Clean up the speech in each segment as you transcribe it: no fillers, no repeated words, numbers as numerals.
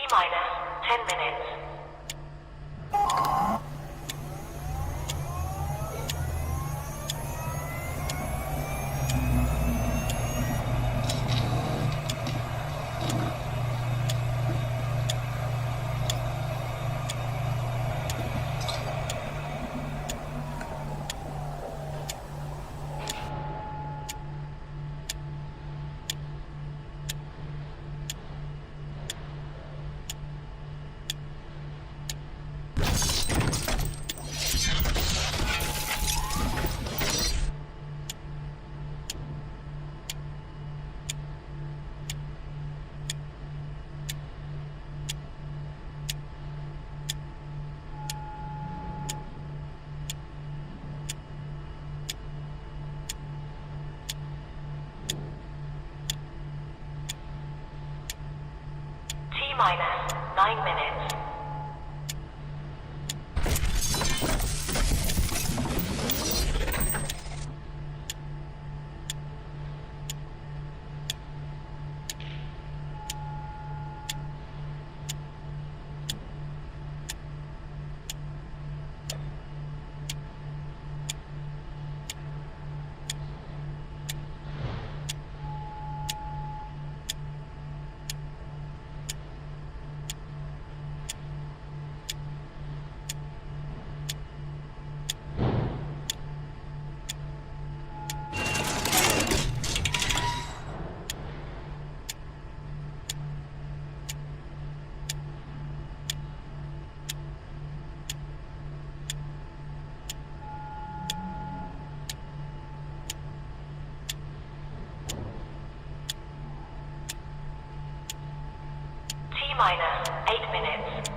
T-minus 10 minutes. T-minus 9 minutes. T-minus 8 minutes.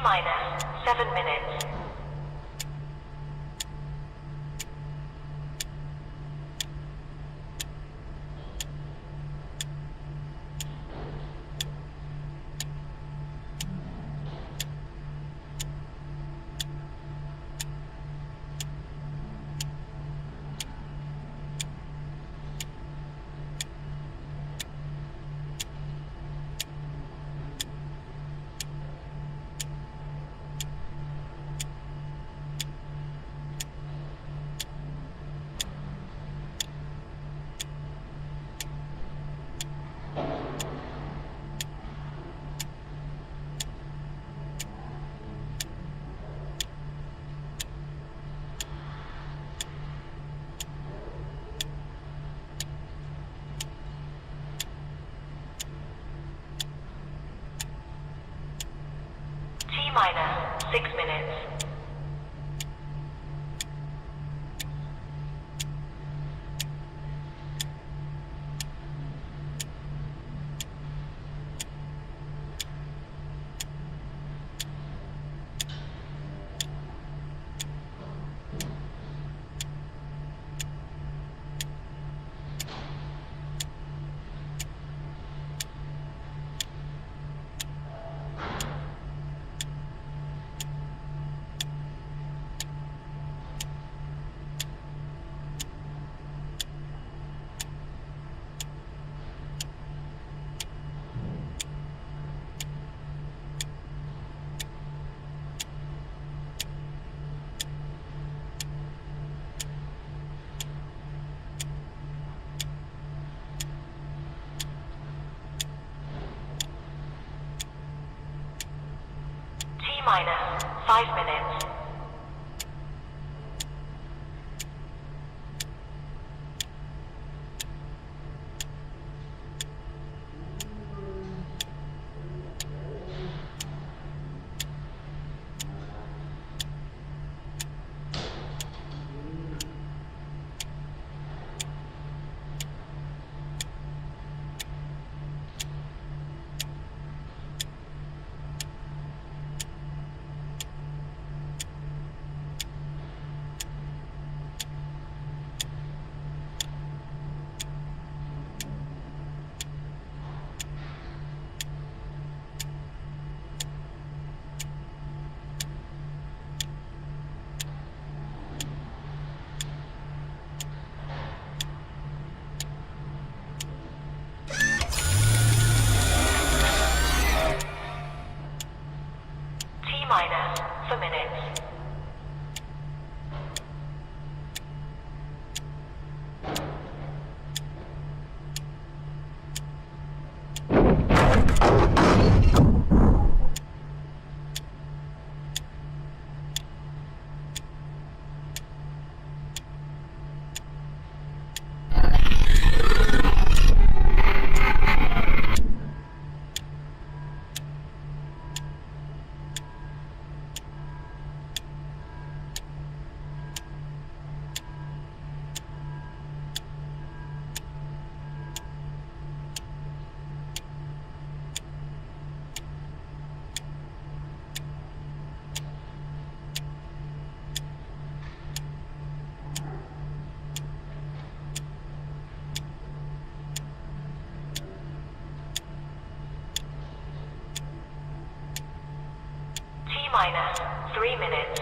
T-minus 7 minutes. T-minus 6 minutes. minus 5 minutes. Minus for minutes. Minus 3 minutes.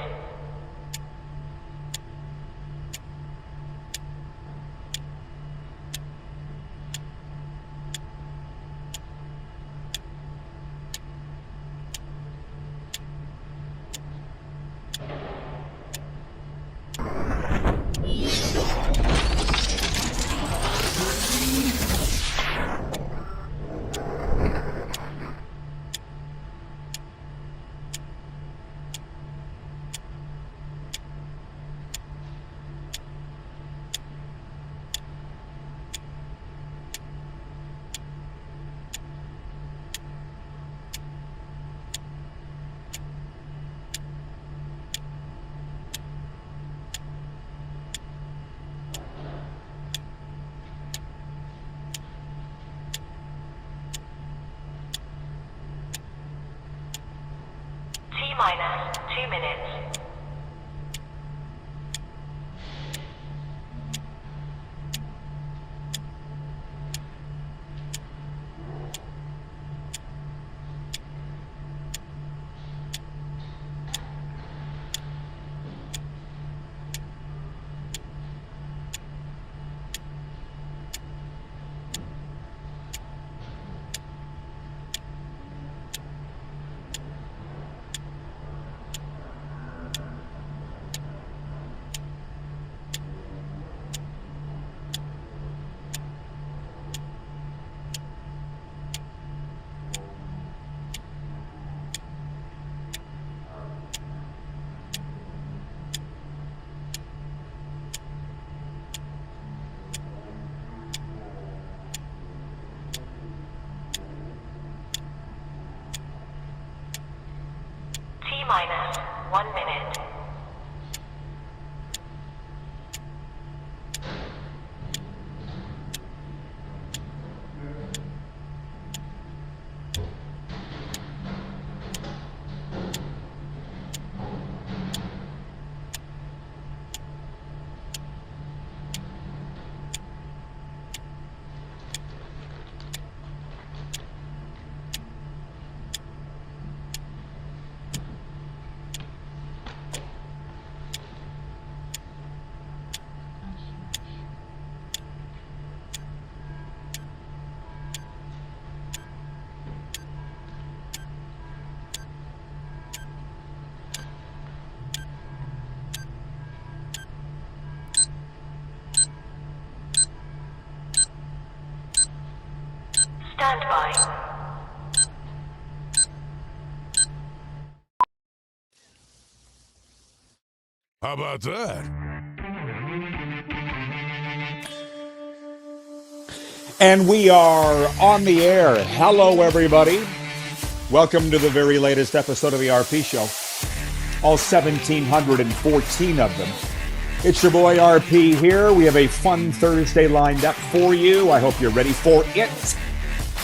Minus 2 minutes. Minus 1 minute. Stand by. How about that? And we are on the air. Hello, everybody. Welcome to the very latest episode of the RP Show. All 1,714 of them. It's your boy RP here. We have a fun Thursday lined up for you. I hope you're ready for it.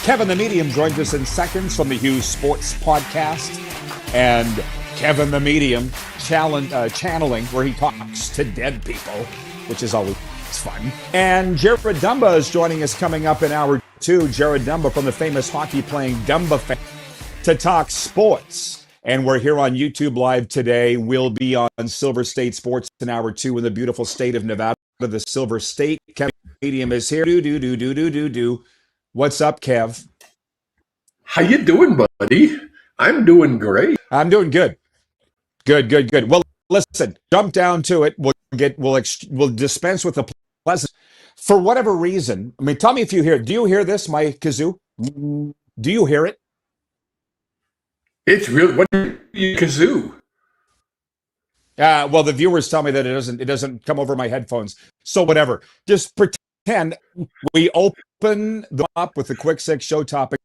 Kevin the Medium joins us in seconds from the Hughes Sports Podcast. And Kevin the Medium channeling where he talks to dead people, which is always fun. And Jared Dumba is joining us coming up in hour 2. Jared Dumba from the famous hockey-playing Dumba fan to talk sports. And we're here on YouTube Live today. We'll be on Silver State Sports in hour 2 in the beautiful state of Nevada, the Silver State. Kevin Medium is here. What's up, Kev? How you doing, buddy? I'm doing great. I'm doing good. Good. Well, listen, jump down to it. We'll dispense with the pleasant. For whatever reason, I mean, tell me if you hear. Do you hear this, my kazoo? Do you hear it? It's real. What you kazoo? Well, the viewers tell me that it doesn't come over my headphones. So whatever. Just pretend we open up with the quick six show topics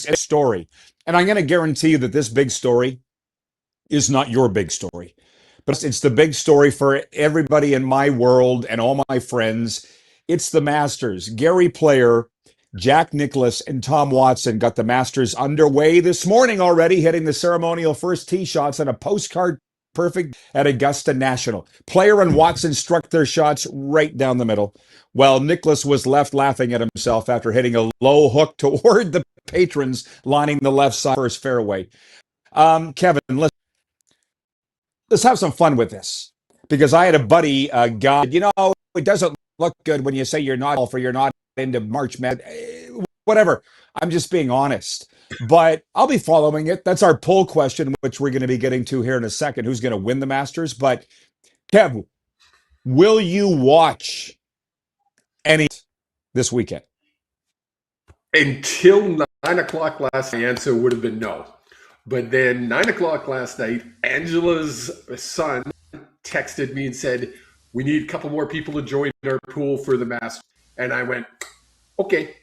and story. And I'm going to guarantee you that this big story is not your big story. But it's the big story for everybody in my world and all my friends. It's the Masters. Gary Player, Jack Nicklaus, and Tom Watson got the Masters underway this morning already, hitting the ceremonial first tee shots on a postcard perfect at Augusta National. Player and Watson struck their shots right down the middle, while Nicklaus was left laughing at himself after hitting a low hook toward the patrons lining the left side first fairway. Kevin, let's have some fun with this, because I had a buddy, guy, it doesn't look good when you say you're not into March Madness, whatever. I'm just being honest, but I'll be following it. That's our poll question, which we're going to be getting to here in a second. Who's going to win the Masters? But Kev, will you watch any this weekend? Until 9 o'clock last night, the answer would have been no. But then 9 o'clock last night, Angela's son texted me and said, we need a couple more people to join our pool for the Masters. And I went, okay,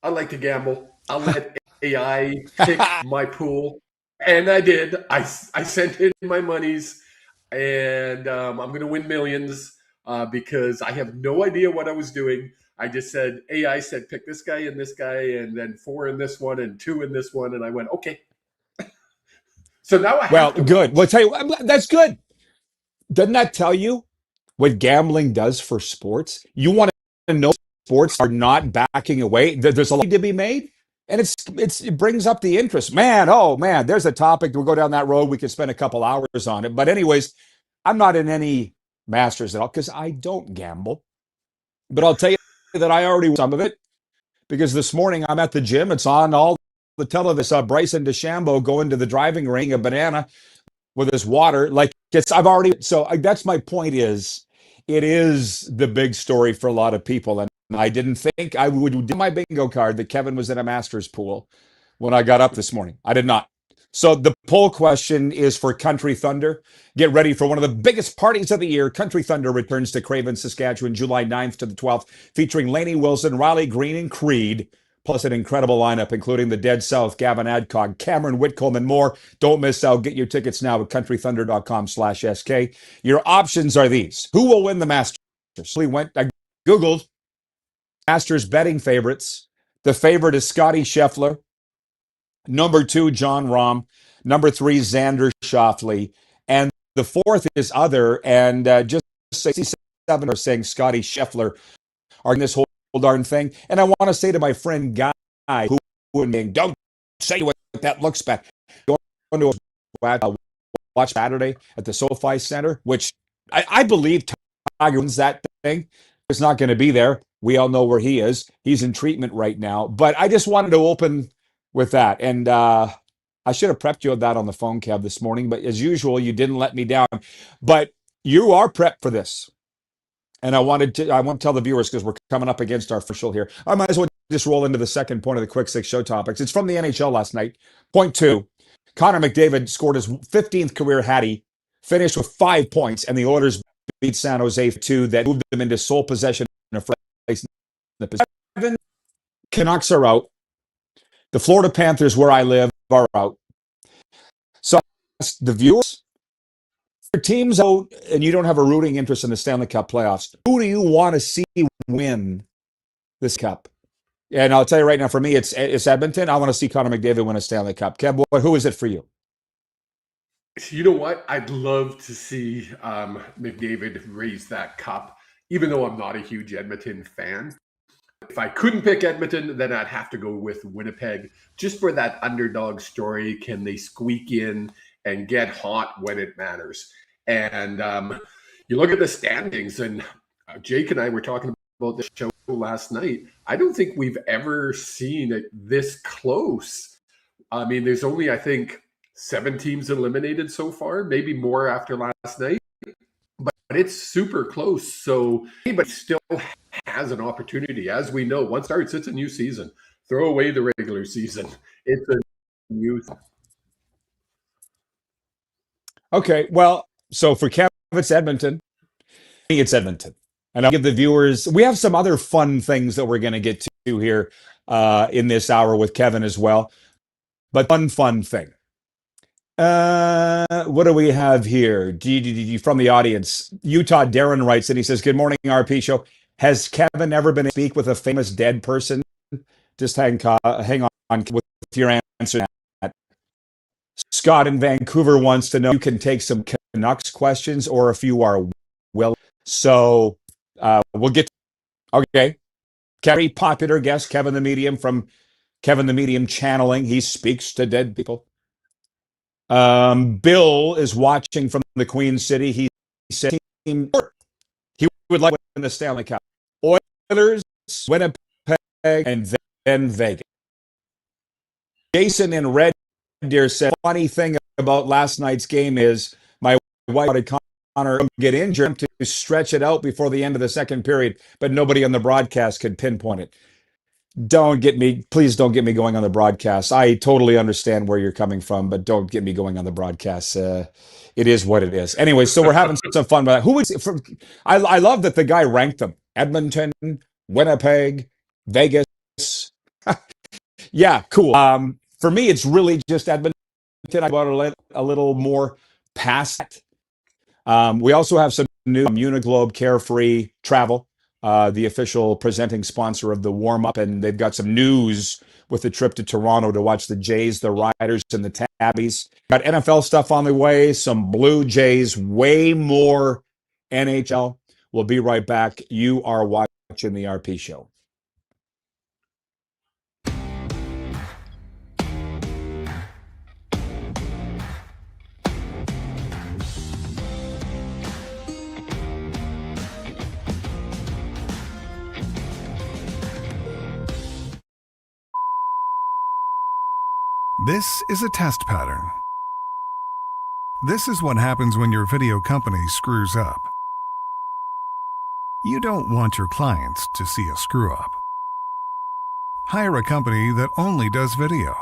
I like to gamble. I'll let AI pick my pool. And I did. I sent in my monies, and I'm going to win millions because I have no idea what I was doing. I just said, AI said, pick this guy and then 4 in this one and 2 in this one. And I went, okay. So now I have to good. watch. Well, tell you, that's good. Doesn't that tell you what gambling does for sports? You want to know sports are not backing away. There's a lot to be made, and it brings up the interest. Man, there's a topic. We'll go down that road. We could spend a couple hours on it. But anyways, I'm not in any Masters at all because I don't gamble. But I'll tell you that I already watched some of it, because this morning I'm at the gym. It's on all the television. Bryson DeChambeau going to the driving range, a banana with his water. That's my point is, it is the big story for a lot of people. And I didn't think I would do my bingo card that Kevin was in a Masters pool when I got up this morning. I did not. So the poll question is for Country Thunder. Get ready for one of the biggest parties of the year. Country Thunder returns to Craven, Saskatchewan, July 9th to the 12th, featuring Lainey Wilson, Riley Green, and Creed, plus an incredible lineup, including the Dead South, Gavin Adcock, Cameron Whitcomb, and more. Don't miss out. Get your tickets now at countrythunder.com/SK. Your options are these. Who will win the Masters? I Googled Masters betting favorites. The favorite is Scotty Scheffler. Number 2, John Rahm. Number 3, Xander Schauffele. And the fourth is other. And just 67 are saying Scotty Scheffler are in this whole darn thing. And I want to say to my friend Guy, who would be, don't say what that looks back. Going to watch Saturday at the SoFi Center, which I believe Tiger wins that thing. He's not going to be there. We all know where he is. He's in treatment right now. But I just wanted to open with that. And I should have prepped you on that on the phone, Kev, this morning. But as usual, you didn't let me down. But you are prepped for this. And I want to tell the viewers, because we're coming up against our official here. I might as well just roll into the second point of the quick six show topics. It's from the NHL last night. Point 2, Connor McDavid scored his 15th career hattie, finished with 5 points, and the Oilers beat San Jose 2 that moved them into sole possession in a first place in the position. Canucks are out. The Florida Panthers, where I live, are out. So the viewers, your team's out and you don't have a rooting interest in the Stanley Cup playoffs. Who do you want to see win this cup? And I'll tell you right now, for me, it's Edmonton. I want to see Connor McDavid win a Stanley Cup. Kev, who is it for you? You know what? I'd love to see McDavid raise that cup, even though I'm not a huge Edmonton fan. If I couldn't pick Edmonton, then I'd have to go with Winnipeg, just for that underdog story. Can they squeak in and get hot when it matters? And you look at the standings, and Jake and I were talking about the show last night. I don't think we've ever seen it this close. I mean, there's only, I think, 7 teams eliminated so far, maybe more after last night, but it's super close. So anybody still has an opportunity. As we know, once it starts, it's a new season. Throw away the regular season. It's a new season. Okay, well, so for Kev, it's Edmonton. It's Edmonton. And I'll give the viewers, we have some other fun things that we're going to get to here in this hour with Kevin as well. But fun thing. What do we have here? From the audience, Utah Darren writes, and he says, "Good morning, RP show. Has Kevin ever been to speak with a famous dead person?" Just hang on with your answer to that. Scott in Vancouver wants to know if you can take some Canucks questions or if you are well. So we'll get to, okay. Very popular guest, Kevin the Medium from Kevin the Medium Channeling. He speaks to dead people. Bill is watching from the Queen City. He said he would like to win the Stanley Cup. Oilers, Winnipeg, and then Vegas. Jason in Red Deer said, "Funny thing about last night's game is my wife wanted Connor to get injured to stretch it out before the end of the second period, but nobody on the broadcast could pinpoint it." Please don't get me going on the broadcast. I totally understand where you're coming from, but don't get me going on the broadcast. It is what it is. Anyway, so we're having some fun with that. Who was it from? I love that the guy ranked them. Edmonton, Winnipeg, Vegas. Yeah, cool. For me, it's really just Edmonton. I want a little more past that. We also have some new Uniglobe Carefree Travel. The official presenting sponsor of the warm-up, and they've got some news with the trip to Toronto to watch the Jays, the Riders, and the Tabbies. Got NFL stuff on the way, some Blue Jays, way more NHL. We'll be right back. You are watching the RP Show. This is a test pattern. This is what happens when your video company screws up. You don't want your clients to see a screw-up. Hire a company that only does video,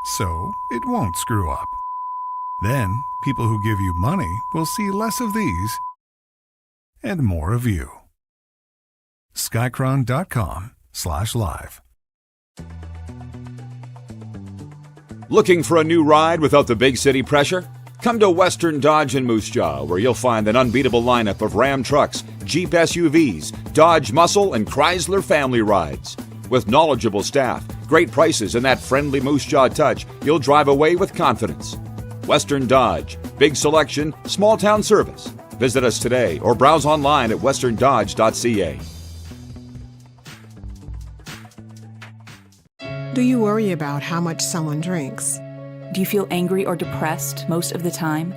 so it won't screw up. Then, people who give you money will see less of these and more of you. Skycron.com/live. Looking for a new ride without the big city pressure? Come to Western Dodge in Moose Jaw, where you'll find an unbeatable lineup of Ram trucks, Jeep SUVs, Dodge Muscle, and Chrysler family rides. With knowledgeable staff, great prices, and that friendly Moose Jaw touch, you'll drive away with confidence. Western Dodge. Big selection, small town service. Visit us today or browse online at westerndodge.ca. Do you worry about how much someone drinks? Do you feel angry or depressed most of the time?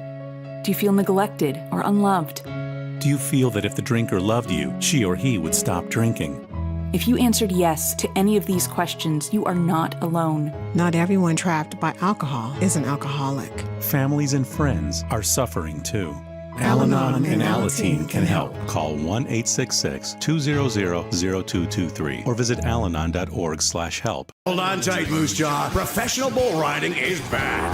Do you feel neglected or unloved? Do you feel that if the drinker loved you, she or he would stop drinking? If you answered yes to any of these questions, you are not alone. Not everyone trapped by alcohol is an alcoholic. Families and friends are suffering too. Al-Anon and Alateen can help. Call 1-866-200-0223 or visit alanon.org/help. Hold on tight, Moose Jaw. Professional bull riding is back.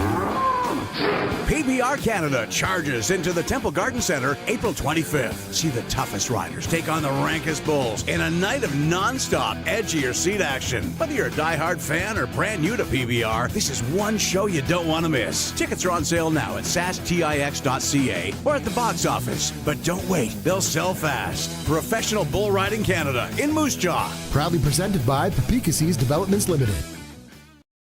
PBR Canada charges into the Temple Garden Centre April 25th. See the toughest riders take on the rankest bulls in a night of non-stop edgier seat action. Whether you're a diehard fan or brand new to PBR, this is one show you don't want to miss. Tickets are on sale now at sastix.ca or at the box office. But don't wait, they'll sell fast. Professional Bull Riding Canada in Moose Jaw. Proudly presented by Papikassis Developments Limited.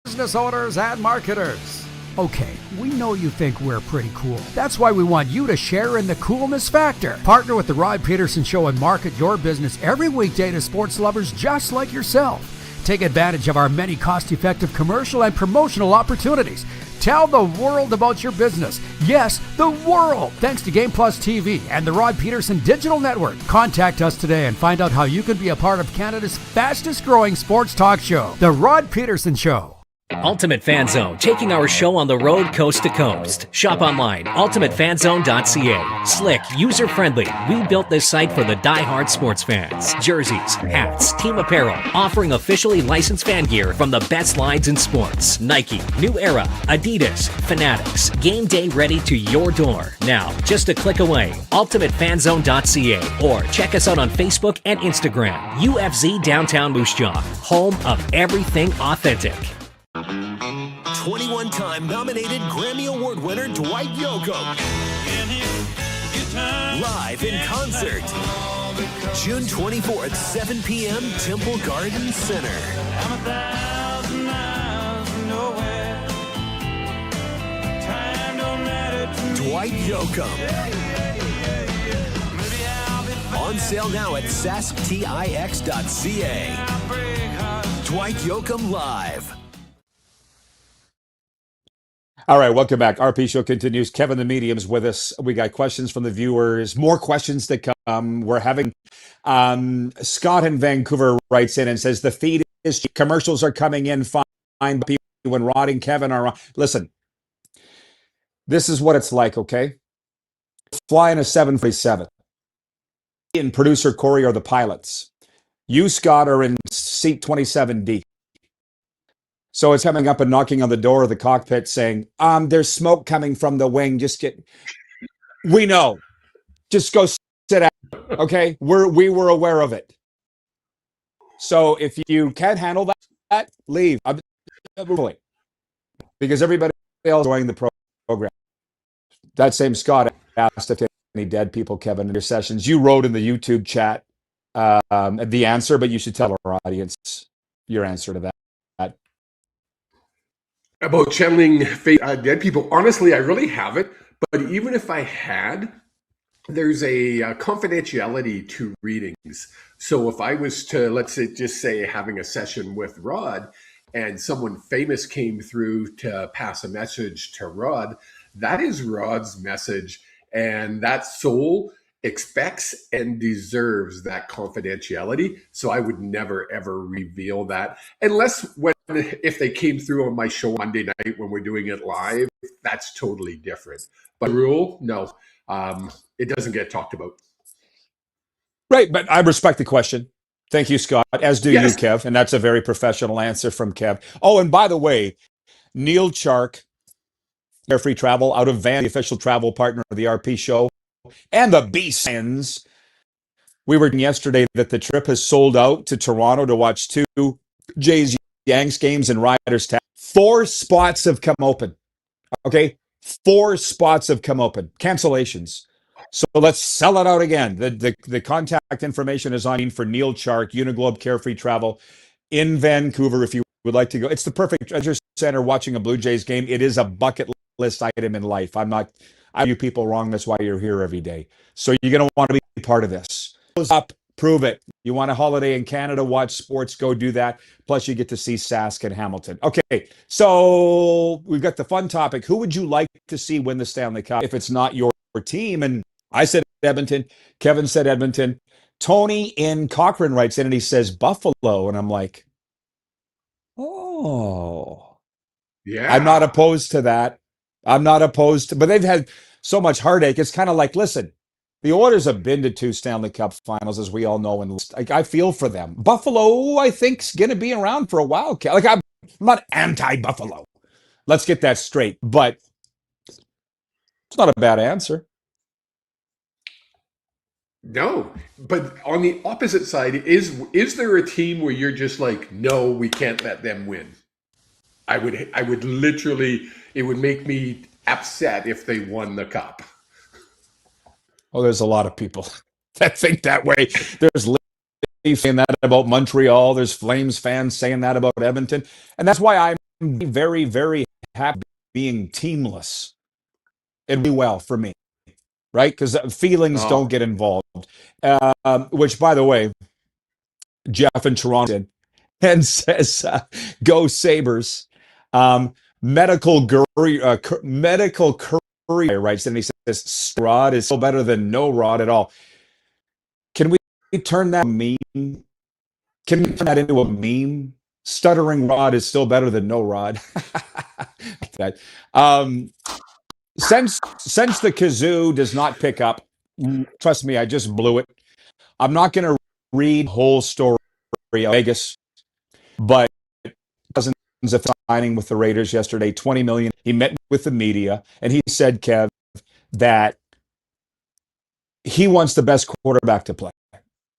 Business owners and marketers. Okay, we know you think we're pretty cool. That's why we want you to share in the coolness factor. Partner with the Rod Pedersen Show and market your business every weekday to sports lovers just like yourself. Take advantage of our many cost-effective commercial and promotional opportunities. Tell the world about your business. Yes, the world. Thanks to Game Plus TV and the Rod Pedersen Digital Network. Contact us today and find out how you can be a part of Canada's fastest growing sports talk show, The Rod Pedersen Show. Ultimate Fan Zone, taking our show on the road coast to coast. Shop online, ultimatefanzone.ca. Slick, user-friendly. We built this site for the die-hard sports fans. Jerseys, hats, team apparel, offering officially licensed fan gear from the best lines in sports. Nike, New Era, Adidas, Fanatics. Game day ready to your door. Now, just a click away, ultimatefanzone.ca, or check us out on Facebook and Instagram. UFZ Downtown Moose Jaw, home of everything authentic. 21-time nominated Grammy Award winner Dwight Yoakam. Live in concert. June 24th, 7 p.m., Temple Garden Center. Dwight Yoakam. On sale now at sastix.ca. Dwight Yoakam Live. All right, welcome back. RP Show continues. Kevin the Medium's with us. We got questions from the viewers, more questions to come. We're having Scott in Vancouver writes in and says the feed is commercials are coming in fine, but when Rod and Kevin are on. Listen, this is what it's like, okay? Flying a 747. And producer Corey are the pilots. You, Scott, are in seat 27D. So it's coming up and knocking on the door of the cockpit saying, there's smoke coming from the wing. We know. Just go sit down. Okay? We were aware of it. So if you can't handle that, leave. Because everybody else is enjoying the program. That same Scott asked if any dead people, Kevin, in your sessions. You wrote in the YouTube chat the answer, but you should tell our audience your answer to that. About channeling dead people. Honestly, I really haven't. But even if I had, there's a confidentiality to readings. So if I was to, let's say, just say having a session with Rod and someone famous came through to pass a message to Rod, that is Rod's message. And that soul expects and deserves that confidentiality. So I would never, ever reveal that unless if they came through on my show Monday night when we're doing it live, that's totally different. But rule, no, it doesn't get talked about. Right, but I respect the question. Thank you, Scott, as do Yes. you, Kev. And that's a very professional answer from Kev. Oh, and by the way, Neil Chark, Carefree Travel, out of Van, the official travel partner of the RP show, and the B-Sands. We were yesterday that the trip has sold out to Toronto to watch two Jays Yanks games and Riders Tap. 4 spots have come open. Okay? 4 spots have come open. Cancellations. So let's sell it out again. The contact information is on for Neil Chark, Uniglobe Carefree Travel in Vancouver if you would like to go. It's the perfect treasure center watching a Blue Jays game. It is a bucket list item in life. I do people wrong. That's why you're here every day. So you're going to want to be part of this. Up, prove it. You want a holiday in Canada, watch sports, go do that. Plus you get to see Sask and Hamilton. Okay, so we've got the fun topic. Who would you like to see win the Stanley Cup if it's not your team? And I said Edmonton. Kevin said Edmonton. Tony in Cochrane writes in and he says Buffalo. And I'm like, oh. Yeah. I'm not opposed to that. But they've had so much heartache. It's kind of like, listen, the Oilers have been to 2 Stanley Cup finals, as we all know, and I feel for them. Buffalo, I think, is going to be around for a while. Like, I'm not anti-Buffalo. Let's get that straight. But It's not a bad answer. No, but on the opposite side, is there a team where you're just like, no, we can't let them win? I would literally, it would make me upset if they won the cup. Oh, there's a lot of people that think that way. There's Leafs saying that about Montreal. There's Flames fans saying that about Edmonton. And that's why I'm very, very happy being teamless. It'd be well for me, right? Because feelings don't get involved. Which, by the way, Jeff in Toronto did, and says, "Go Sabres." Medical courier writes, and he says, "Rod is still better than no Rod at all." Can we turn that meme? Can we turn that into a meme? Stuttering Rod is still better than no Rod. Since the kazoo does not pick up, trust me, I just blew it. I'm not going to read the whole story of Vegas, but Cousins of signing with the Raiders yesterday, $20 million. He met with the media, and he said, Kev, that he wants the best quarterback to play.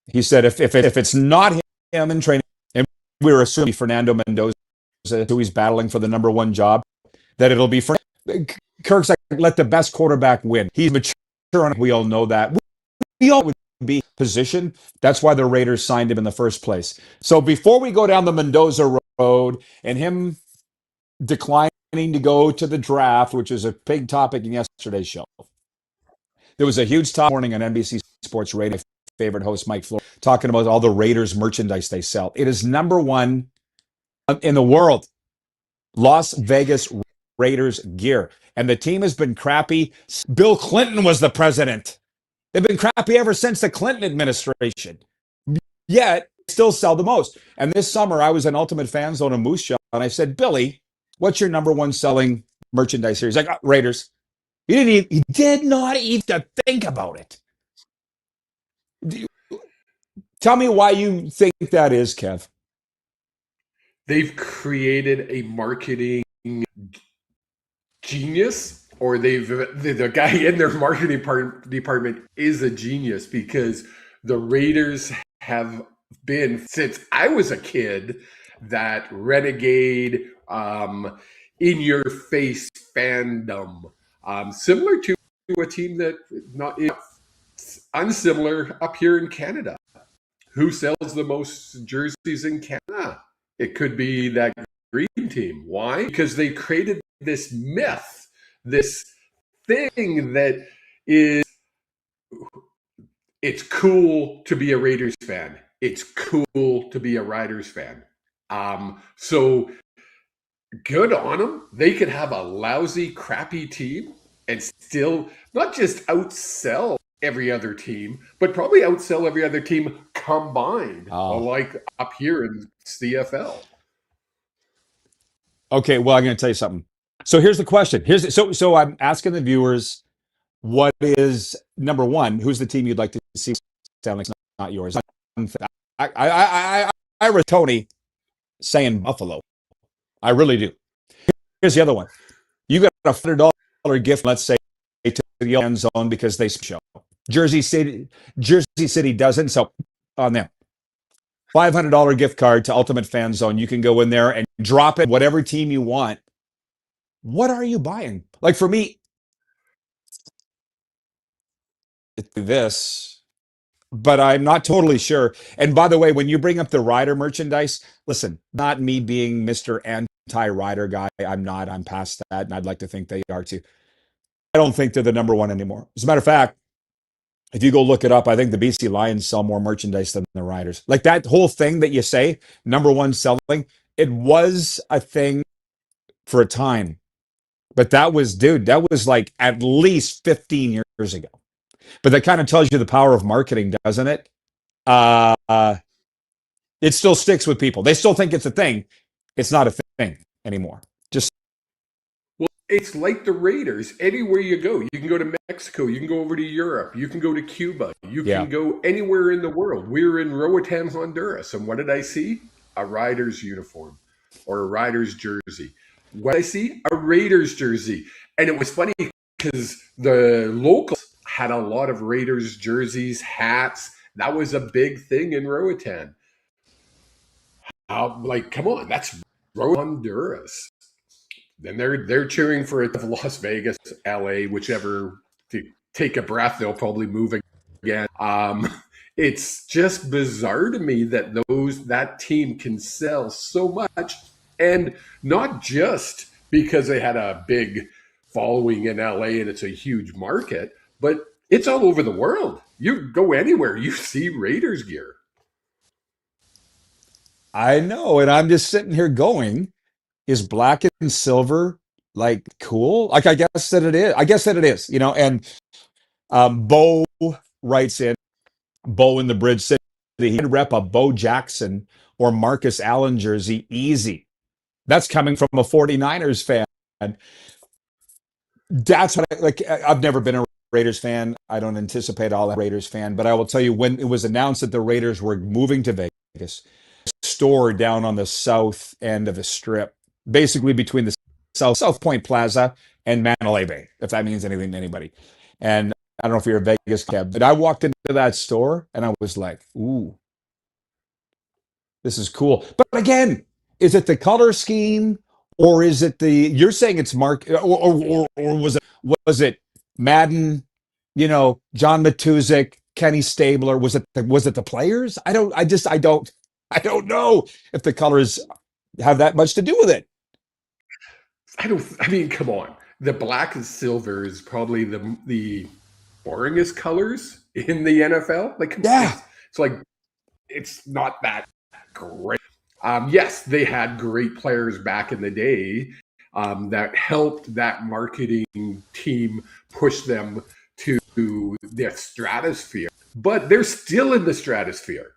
He said if it's not him in training, and we were assuming Fernando Mendoza, who he's battling for the number one job, that it'll be for Kirk's like, let the best quarterback win. He's mature, and we all know that. We all would be positioned. That's why the Raiders signed him in the first place. So before we go down the Mendoza road and him declining to go to the draft, which is a big topic in yesterday's show, there was a huge talk morning on NBC Sports Radio. Favorite host Mike Floyd talking about all the Raiders merchandise they sell. It is number one in the world. Las Vegas Raiders gear. And the team has been crappy. Bill Clinton was the president. They've been crappy ever since the Clinton administration. Yet, still sell the most. And this summer, I was in Ultimate Fan Zone in Moose Jaw, and I said, Billy, what's your number one selling merchandise here? He's like, Raiders. He did not even think about it. Tell me why you think that is, Kev. They've created a marketing genius, or the guy in their marketing department is a genius, because the Raiders have been, since I was a kid, that renegade, in-your-face fandom, similar to a team that not unsimilar up here in Canada. Who sells the most jerseys in Canada? It could be that green team. Why? Because they created this myth, this thing that is, it's cool to be a Raiders fan. It's cool to be a Riders fan. So good on them. They could have a lousy, crappy team and still not just outsell every other team, but probably outsell every other team combined, like up here in CFL. Okay, well, I'm going to tell you something. So here's the question. So I'm asking the viewers, what is number one? Who's the team you'd like to see? Stanley's not yours. I read Tony saying Buffalo. I really do. Here's the other one. You got a $100 gift, let's say, to the end zone because they show. Jersey City doesn't, so on them. $500 gift card to Ultimate Fan Zone. You can go in there and drop it, whatever team you want. What are you buying? Like for me, it's this, but I'm not totally sure. And by the way, when you bring up the Rider merchandise, listen, not me being Mr. Anti-Rider guy. I'm not. I'm past that, and I'd like to think they are too. I don't think they're the number one anymore. As a matter of fact, if you go look it up, I think the BC Lions sell more merchandise than the Riders. Like that whole thing that you say, number one selling, it was a thing for a time. But that was like at least 15 years ago. But that kind of tells you the power of marketing, doesn't it? It still sticks with people. They still think it's a thing. It's not a thing anymore. It's like the Raiders. Anywhere you go, you can go to Mexico, you can go over to Europe, you can go to Cuba, you can go anywhere in the world. We were in Roatan, Honduras, and what did I see? A Riders uniform or a Riders jersey. What did I see? A Raiders jersey. And it was funny because the locals had a lot of Raiders jerseys, hats. That was a big thing in Roatan. Like, come on, that's Honduras. Then they're cheering for Las Vegas, LA, whichever. To take a breath, they'll probably move again. It's just bizarre to me that that team can sell so much, and not just because they had a big following in LA and it's a huge market, but it's all over the world. You go anywhere, you see Raiders gear. I know, and I'm just sitting here going, is black and silver like cool? Like I guess that it is. I guess that it is, and Bo writes in, Bo in the Bridge City, he'd rep a Bo Jackson or Marcus Allen jersey easy. That's coming from a 49ers fan. That's what I've never been a Raiders fan. I don't anticipate all a Raiders fan, but I will tell you, when it was announced that the Raiders were moving to Vegas, store down on the south end of the strip, basically between the South Point Plaza and Mandalay Bay, if that means anything to anybody. And I don't know if you're a Vegas cab, but I walked into that store and I was like, ooh, this is cool. But again, is it the color scheme, or is it you're saying it's or was it Madden, John Matuszek, Kenny Stabler? Was it the players? I don't know if the colors have that much to do with it. I mean, come on. The black and silver is probably the boringest colors in the NFL. Like, yeah, it's like, it's not that great. Yes, they had great players back in the day that helped that marketing team push them to the stratosphere, but they're still in the stratosphere.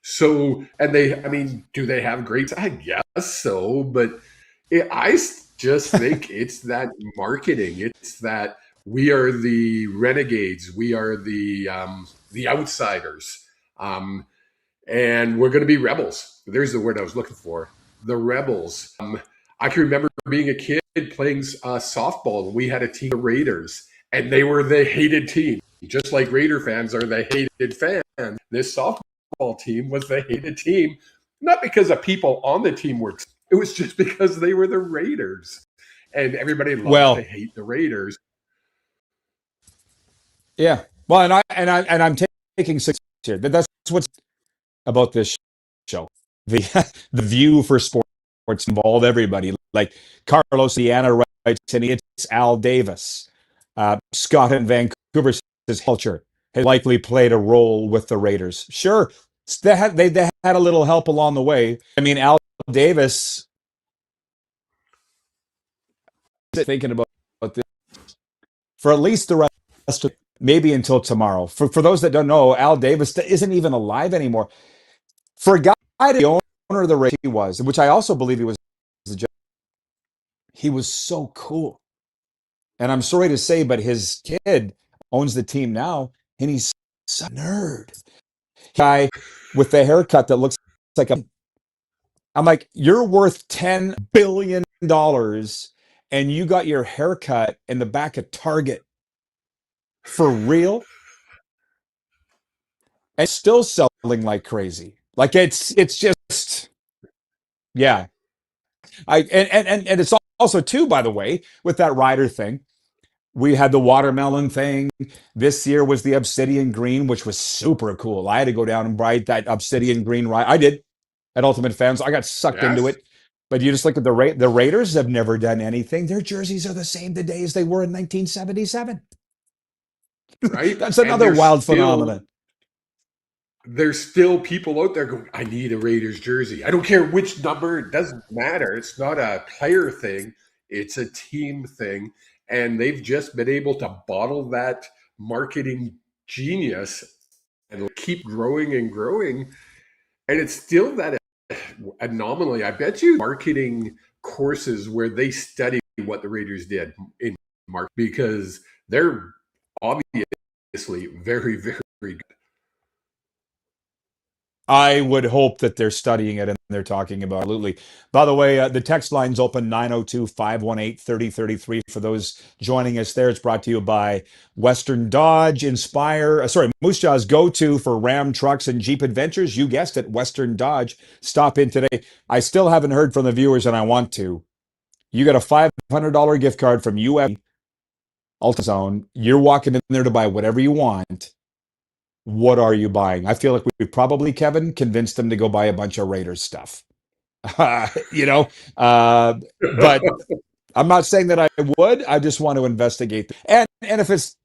So, do they have great? I guess so, but I just think it's that marketing. It's that we are the renegades. We are the outsiders. And we're going to be rebels. There's the word I was looking for. The rebels. I can remember being a kid playing softball. We had a team of Raiders, and they were the hated team. Just like Raider fans are the hated fans. This softball team was the hated team, not because the people on the team were. It was just because they were the Raiders, and everybody loved to hate the Raiders. Yeah. Well, I'm taking 6 here. That's what's about this show. The view for sports involved everybody. Like Carlos Diana writes, and it's Al Davis. Scott in Vancouver says culture has likely played a role with the Raiders. Sure, they had a little help along the way. I mean, Al Davis thinking about this for at least the rest of maybe until tomorrow. For those that don't know, Al Davis isn't even alive anymore. For a guy, the owner of the Raiders he was, which I also believe he was so cool. And I'm sorry to say, but his kid owns the team now, and he's a nerd. Guy with the haircut that looks like I'm like, you're worth $10 billion, and you got your haircut in the back of Target. For real? And still selling like crazy. Like it's just, yeah. And it's also too, by the way, with that rider thing, we had the watermelon thing. This year was the obsidian green, which was super cool. I had to go down and ride that obsidian green ride. I did at Ultimate Fans. I got sucked into it. But you just look at the Raiders have never done anything. Their jerseys are the same today as they were in 1977. Right? That's another wild phenomenon. There's still people out there going, I need a Raiders jersey. I don't care which number. It doesn't matter. It's not a player thing. It's a team thing. And they've just been able to bottle that marketing genius and keep growing and growing. And it's still that anomaly. I bet you marketing courses where they study what the Raiders did in marketing, because they're obviously very, very good. I would hope that they're studying it and they're talking about it. Absolutely. By the way, the text line's open 902-518-3033 for those joining us there. It's brought to you by Western Dodge, Moose Jaw's go-to for Ram trucks and Jeep adventures. You guessed it, Western Dodge. Stop in today. I still haven't heard from the viewers and I want to. You got a $500 gift card from UFC AltaZone. You're walking in there to buy whatever you want. What are you buying? I feel like we probably, Kevin, convinced them to go buy a bunch of Raiders stuff. But I'm not saying that I would. I just want to investigate. And if it's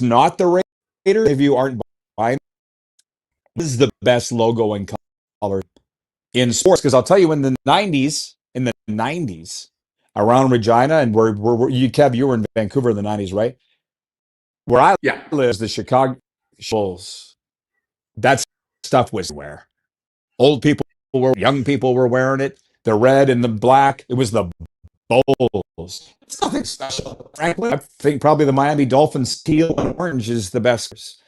not the Raiders, if you aren't buying, this is the best logo and color in sports. Because I'll tell you, in the 90s, around Regina, and Kev, you were in Vancouver in the 90s, right? Where I live is the Chicago Bulls. That stuff was where old people were, young people were wearing it. The red and the black. It was the Bulls. It's nothing special, frankly. I think probably the Miami Dolphins teal and orange is the best.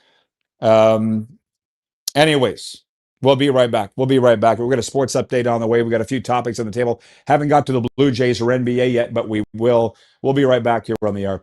Anyways, we'll be right back. We've got a sports update on the way. We got a few topics on the table. Haven't got to the Blue Jays or NBA yet, but we will. We'll be right back here on the air.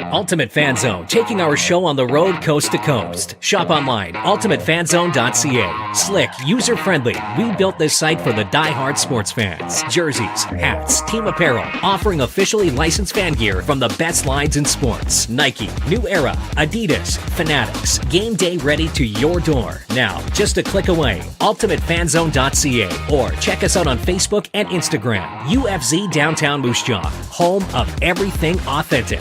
Ultimate Fan Zone, taking our show on the road coast to coast. Shop online, ultimatefanzone.ca. Slick, user-friendly. We built this site for the die-hard sports fans. Jerseys, hats, team apparel, offering officially licensed fan gear from the best lines in sports. Nike, New Era, Adidas, Fanatics. Game day ready to your door. Now, just a click away. ultimatefanzone.ca or check us out on Facebook and Instagram. UFZ Downtown Moose Jaw, home of everything authentic.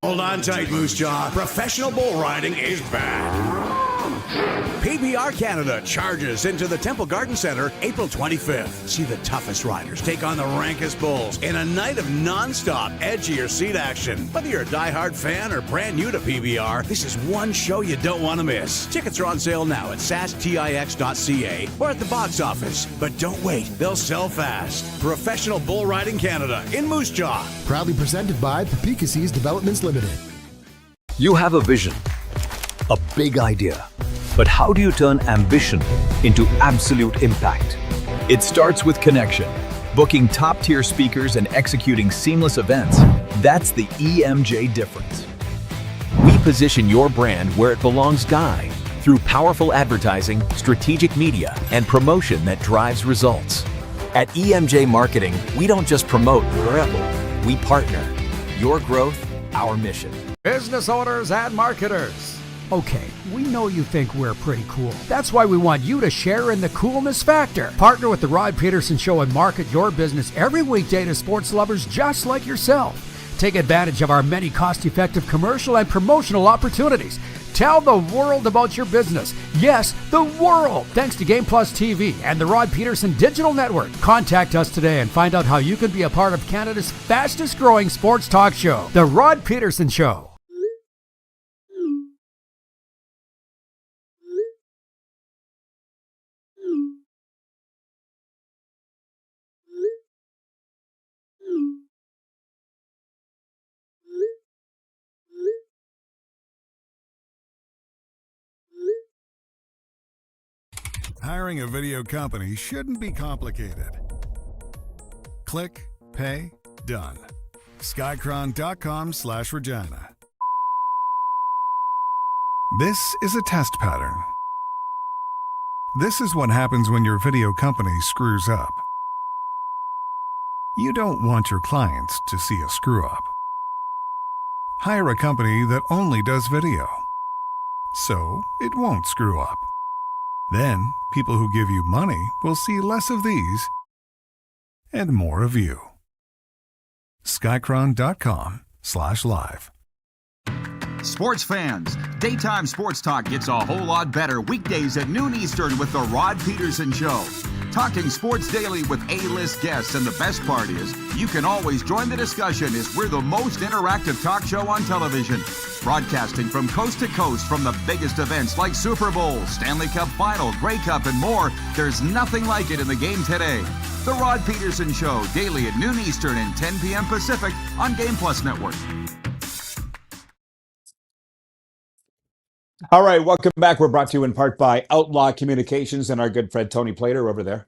Hold on tight, Moose Jaw. Professional bull riding is back. PBR Canada charges into the Temple Garden Center April 25th. See the toughest riders take on the rankest bulls in a night of non-stop edgier seat action. Whether you're a diehard fan or brand new to PBR, this is one show you don't want to miss. Tickets are on sale now at sastix.ca or at the box office. But don't wait, they'll sell fast. Professional Bull Riding Canada in Moose Jaw. Proudly presented by Papikassis Developments Limited. You have a vision, a big idea. But how do you turn ambition into absolute impact? It starts with connection. Booking top-tier speakers and executing seamless events. That's the EMJ difference. We position your brand where it belongs, Guy, through powerful advertising, strategic media, and promotion that drives results. At EMJ Marketing, we don't just promote, we partner. Your growth, our mission. Business owners and marketers. Okay, we know you think we're pretty cool. That's why we want you to share in the coolness factor. Partner with the Rod Pedersen Show and market your business every weekday to sports lovers just like yourself. Take advantage of our many cost-effective commercial and promotional opportunities. Tell the world about your business. Yes, the world. Thanks to Game Plus TV and the Rod Pedersen Digital Network. Contact us today and find out how you can be a part of Canada's fastest growing sports talk show, The Rod Pedersen Show. Hiring a video company shouldn't be complicated. Click, pay, done. Skycron.com/Regina. This is a test pattern. This is what happens when your video company screws up. You don't want your clients to see a screw-up. Hire a company that only does video, so it won't screw up. Then, people who give you money will see less of these and more of you. Skycron.com/live. Sports fans, daytime sports talk gets a whole lot better weekdays at noon Eastern with the Rod Pedersen Show. Talking sports daily with A-list guests, and the best part is, you can always join the discussion as we're the most interactive talk show on television. Broadcasting from coast to coast from the biggest events like Super Bowl, Stanley Cup Final, Grey Cup, and more, there's nothing like it in the game today. The Rod Pedersen Show, daily at noon Eastern and 10 p.m. Pacific on Game Plus Network. All right, welcome back. We're brought to you in part by Outlaw Communications and our good friend Tony Plater over there.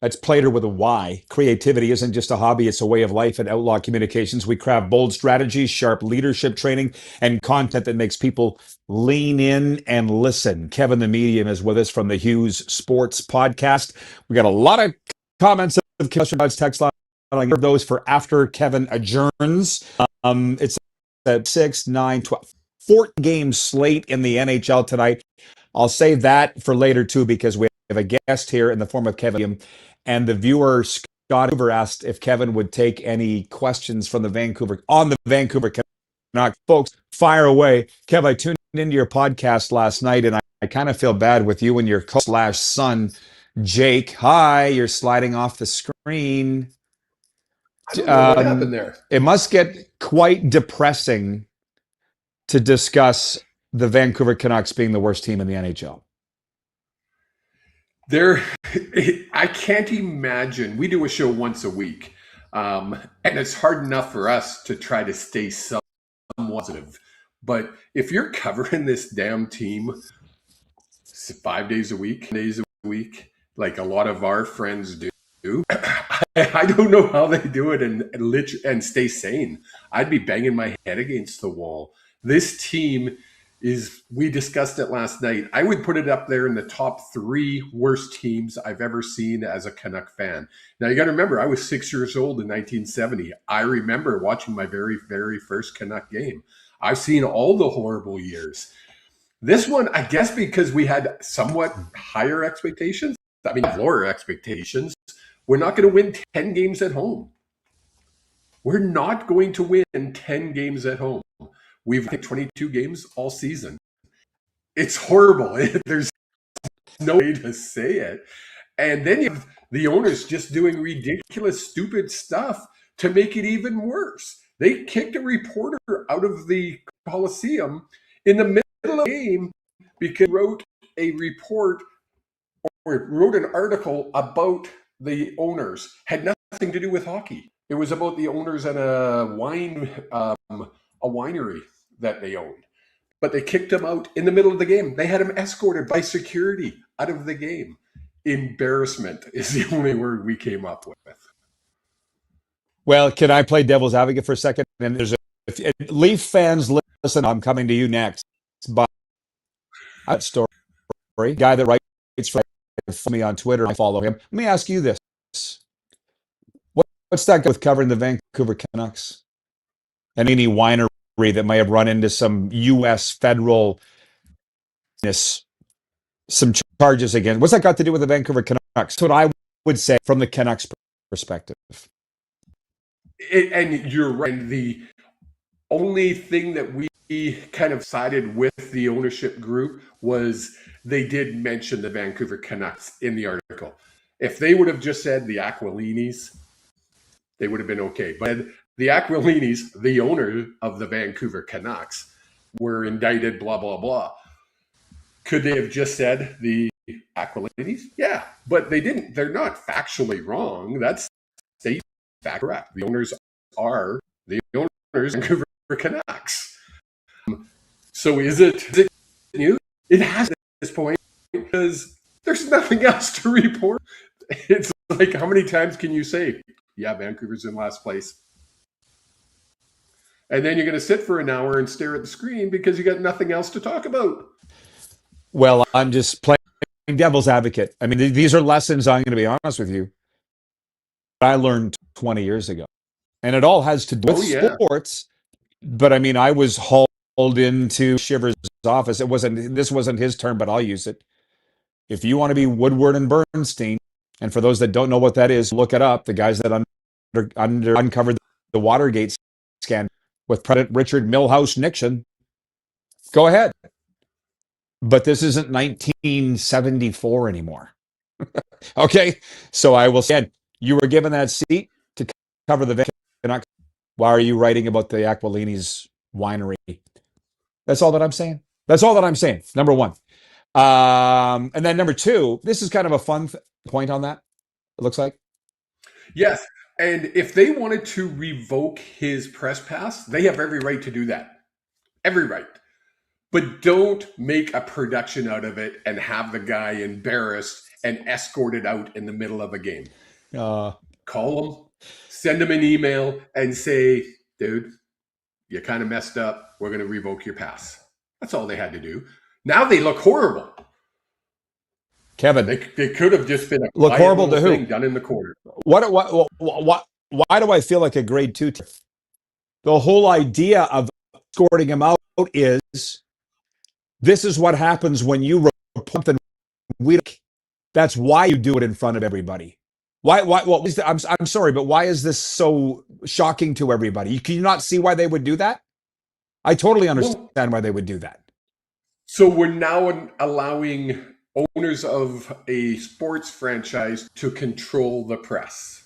That's Plater with a Y. Creativity isn't just a hobby, it's a way of life. At Outlaw Communications, we craft bold strategies, sharp leadership training, and content that makes people lean in and listen. Kevin the Medium is with us from the Hughes Sports Podcast. We got a lot of comments of God's text line. I'll give those for after Kevin adjourns. It's at 6, 9, 12, 14 games slate in the NHL tonight. I'll save that for later, too, because we have a guest here in the form of Kevin. And the viewer, Scott Hoover, asked if Kevin would take any questions from the Vancouver Canucks. Folks, fire away. Kev, I tuned into your podcast last night, and I kind of feel bad with you and your co/son, Jake. Hi, you're sliding off the screen. I don't know what happened there. It must get quite depressing to discuss the Vancouver Canucks being the worst team in the NHL. I can't imagine. We do a show once a week, and it's hard enough for us to try to stay somewhat positive. But if you're covering this damn team 5 days a week, like a lot of our friends do, I don't know how they do it and stay sane. I'd be banging my head against the wall. This team is, we discussed it last night, I would put it up there in the top 3 worst teams I've ever seen as a Canuck fan. Now, you got to remember, I was 6 years old in 1970. I remember watching my very, very first Canuck game. I've seen all the horrible years. This one, I guess because we had somewhat higher expectations, lower expectations, we're not going to win 10 games at home. We're not going to win 10 games at home. We've hit 22 games all season. It's horrible. There's no way to say it. And then you have the owners just doing ridiculous, stupid stuff to make it even worse. They kicked a reporter out of the Coliseum in the middle of the game because he wrote a report or wrote an article about the owners. Had nothing to do with hockey. It was about the owners and a winery that they owned. But they kicked him out in the middle of the game. They had him escorted by security out of the game. Embarrassment is the only word we came up with. Well, can I play devil's advocate for a second? And there's if Leaf fans listen, I'm coming to you next. But that story, guy that writes for me on Twitter, I follow him. Let me ask you this. What's that with covering the Vancouver Canucks? And any winery that may have run into some U.S. federal some charges again. What's that got to do with the Vancouver Canucks? That's what I would say from the Canucks perspective. And you're right. The only thing that we kind of sided with the ownership group was they did mention the Vancouver Canucks in the article. If they would have just said the Aquilinis, they would have been okay. But the Aquilinis, the owner of the Vancouver Canucks, were indicted, blah, blah, blah. Could they have just said the Aquilinis? Yeah, but they didn't. They're not factually wrong. That's state fact correct. The owners are the owners of the Vancouver Canucks. So is it new? It has at this point because there's nothing else to report. It's like, how many times can you say, yeah, Vancouver's in last place? And then you're going to sit for an hour and stare at the screen because you got nothing else to talk about. Well, I'm just playing devil's advocate. I mean, these are lessons, I'm going to be honest with you, I learned 20 years ago. And it all has to do with sports. But I mean, I was hauled into Shivers' office. This wasn't his term, but I'll use it. If you want to be Woodward and Bernstein, and for those that don't know what that is, look it up. The guys that uncovered the Watergate scandal with President Richard Milhouse Nixon. Go ahead. But this isn't 1974 anymore. Okay, so I will say, you were given that seat to cover the Canucks. Why are you writing about the Aquilini's winery? That's all that I'm saying. That's all that I'm saying. Number one. And then number two, this is kind of a fun point on that, it looks like. Yes. And if they wanted to revoke his press pass, they have every right to do that. Every right. But don't make a production out of it and have the guy embarrassed and escorted out in the middle of a game. Call him, send him an email, and say, dude, you kind of messed up. We're going to revoke your pass. That's all they had to do. Now they look horrible. Kevin, they could have just been a look horrible to thing who? done in the corner. Why do I feel like a grade 2? The whole idea of escorting him out is this is what happens when you report something. That's why you do it in front of everybody. Why? Well, I'm sorry, but why is this so shocking to everybody? Can you not see why they would do that? I totally understand why they would do that. So we're now allowing owners of a sports franchise to control the press.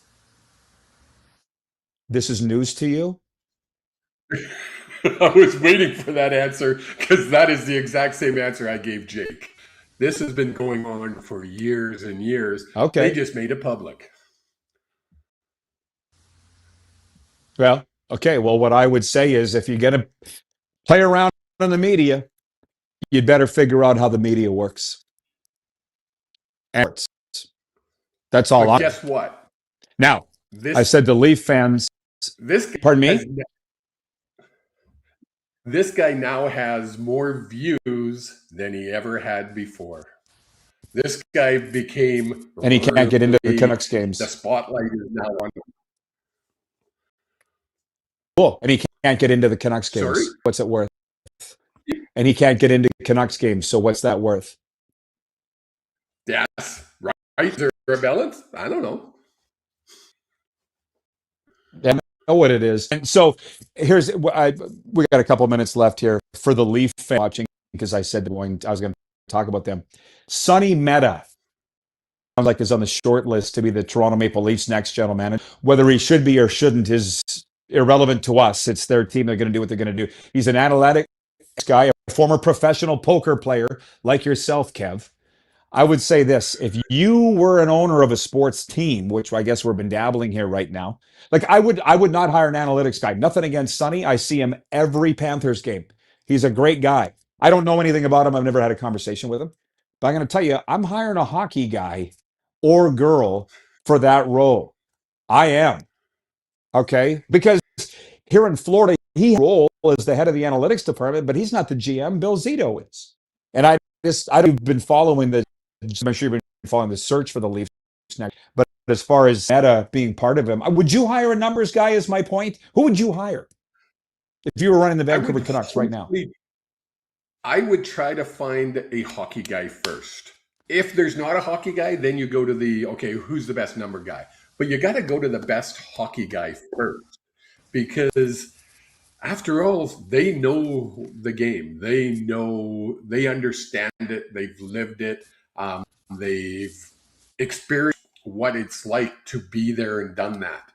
This is news to you? I was waiting for that answer because that is the exact same answer I gave Jake. This has been going on for years and years. Okay. They just made it public. Well, okay. Well, what I would say is if you're going to play around in the media, you'd better figure out how the media works. And that's all. Guess what? Now, I said to Leaf fans, pardon me? This guy now has more views than he ever had before. This guy became... And he can't get into the Canucks games. The spotlight is now on him. Cool. And he can't get into the Canucks games. Sorry? What's it worth? And he can't get into Canucks games, so what's that worth? Yes. Right. Is there a balance? I don't know. I know what it is. And so here's, we got a couple of minutes left here for the Leaf fan watching, because I said I was going to talk about them. Sonny Mehta sounds like is on the short list to be the Toronto Maple Leafs next general manager. Whether he should be or shouldn't is irrelevant to us. It's their team. They're going to do what they're going to do. He's an analytic guy, a former professional poker player like yourself, Kev. I would say this: if you were an owner of a sports team, which I guess we've been dabbling here right now, like I would not hire an analytics guy. Nothing against Sonny. I see him every Panthers game. He's a great guy. I don't know anything about him. I've never had a conversation with him. But I'm going to tell you, I'm hiring a hockey guy or girl for that role. I am. Okay? Because here in Florida, he role as the head of the analytics department, but he's not the GM. Bill Zito is. And I've been following I'm sure you've been following the search for the Leafs next. But as far as Meta being part of him, would you hire a numbers guy is my point? Who would you hire if you were running the Vancouver Canucks right now? I would try to find a hockey guy first. If there's not a hockey guy, then you go to who's the best number guy? But you got to go to the best hockey guy first, because after all, they know the game. They understand it. They've lived it. They've experienced what it's like to be there and done that.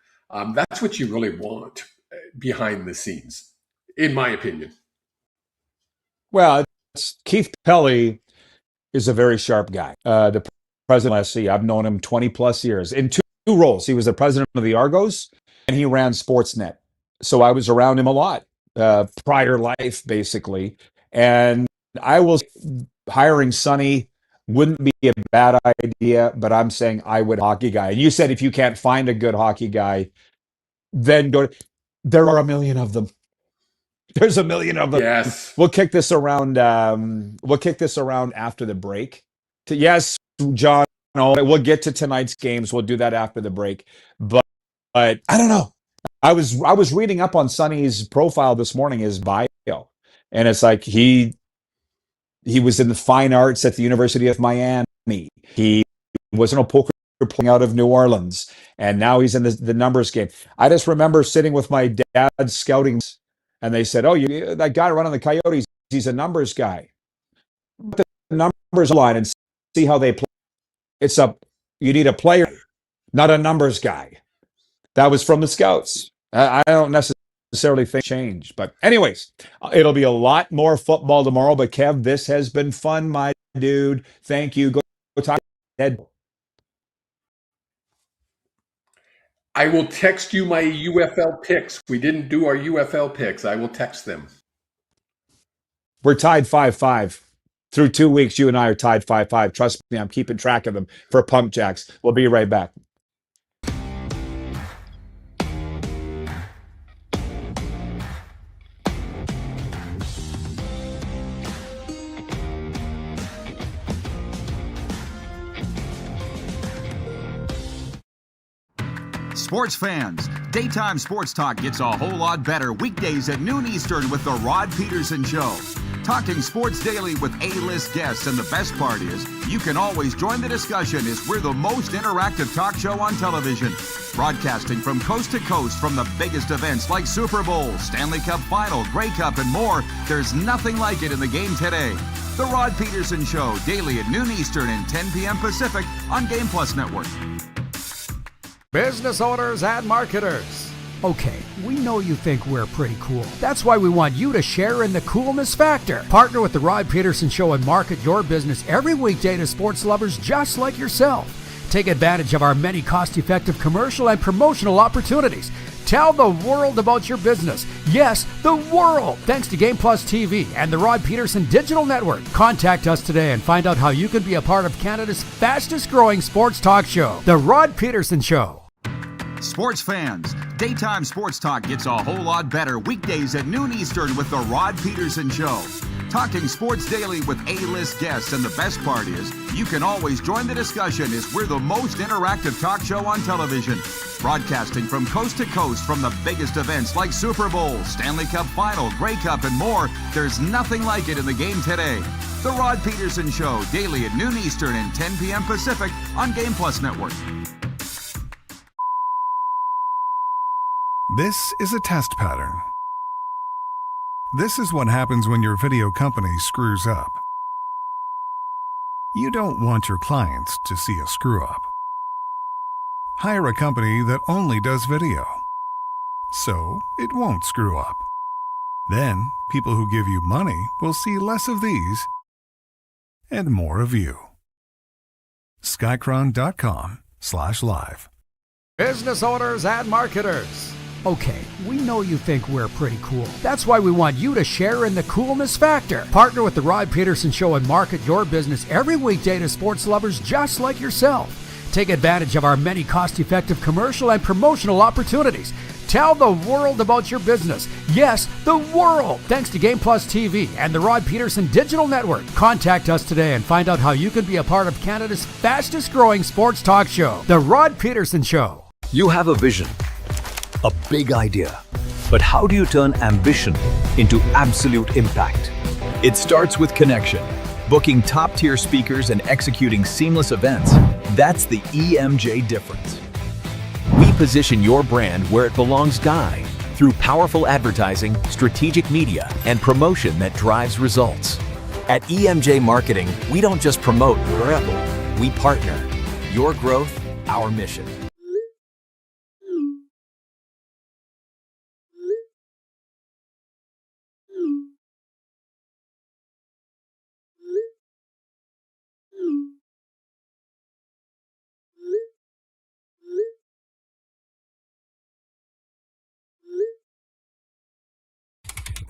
That's what you really want behind the scenes, in my opinion. Well, Keith Pelly is a very sharp guy. The president of SC, I've known him 20 plus years in two roles. He was the president of the Argos and he ran Sportsnet. So I was around him a lot, prior life, basically. And I will hiring Sonny wouldn't be a bad idea, but I'm saying I would hockey guy. And you said if you can't find a good hockey guy, then there are a million of them. There's a million of them. Yes. We'll kick this around. We'll kick this around after the break. Yes, John. We'll get to tonight's games. We'll do that after the break. But I don't know. I was reading up on Sonny's profile this morning, his bio, and it's like he was in the fine arts at the University of Miami. He was in a poker playing out of New Orleans, and now he's in the numbers game. I just remember sitting with my dad scouting. And they said, "Oh, that guy running the Coyotes, he's a numbers guy. Put the numbers line and see how they play." You need a player, not a numbers guy. That was from the scouts. I don't necessarily think change. But anyways, it'll be a lot more football tomorrow. But Kev, this has been fun, my dude. Thank you. Go talk to Ed. I will text you my UFL picks. We didn't do our UFL picks. I will text them. We're tied 5-5. Through 2 weeks, you and I are tied 5-5. Trust me, I'm keeping track of them for Pump Jacks. We'll be right back. Sports fans, daytime sports talk gets a whole lot better weekdays at noon Eastern with the Rod Pedersen Show. Talking sports daily with A-list guests, and the best part is you can always join the discussion as we're the most interactive talk show on television. Broadcasting from coast to coast from the biggest events like Super Bowl, Stanley Cup Final, Grey Cup, and more. There's nothing like it in the game today. The Rod Pedersen Show, daily at noon Eastern and 10 p.m. Pacific on Game Plus Network. Business owners and marketers. Okay, we know you think we're pretty cool. That's why we want you to share in the coolness factor. Partner with the Rod Pedersen Show and market your business every weekday to sports lovers just like yourself. Take advantage of our many cost-effective commercial and promotional opportunities. Tell the world about your business. Yes, the world. Thanks to Game Plus TV and the Rod Pedersen Digital Network. Contact us today and find out how you can be a part of Canada's fastest growing sports talk show, The Rod Pedersen Show. Sports fans, daytime sports talk gets a whole lot better weekdays at noon Eastern with the Rod Pedersen Show. Talking sports daily with A-list guests, and the best part is you can always join the discussion as we're the most interactive talk show on television. Broadcasting from coast to coast from the biggest events like Super Bowl, Stanley Cup Final, Grey Cup, and more. There's nothing like it in the game today. The Rod Pedersen Show, daily at noon Eastern and 10 p.m. Pacific on Game Plus Network. This is a test pattern. This is what happens when your video company screws up. You don't want your clients to see a screw-up. Hire a company that only does video, so it won't screw up. Then, people who give you money will see less of these and more of you. Skycron.com/live. Business owners and marketers. Okay, we know you think we're pretty cool. That's why we want you to share in the coolness factor. Partner with the Rod Pedersen Show and market your business every weekday to sports lovers just like yourself. Take advantage of our many cost-effective commercial and promotional opportunities. Tell the world about your business. Yes, the world. Thanks to Game Plus TV and the Rod Pedersen Digital Network. Contact us today and find out how you can be a part of Canada's fastest growing sports talk show, The Rod Pedersen Show. You have a vision, a big idea. But how do you turn ambition into absolute impact? It starts with connection. Booking top-tier speakers and executing seamless events. That's the EMJ difference. We position your brand where it belongs, Guy, through powerful advertising, strategic media, and promotion that drives results. At EMJ Marketing, we don't just promote, we partner. Your growth, our mission.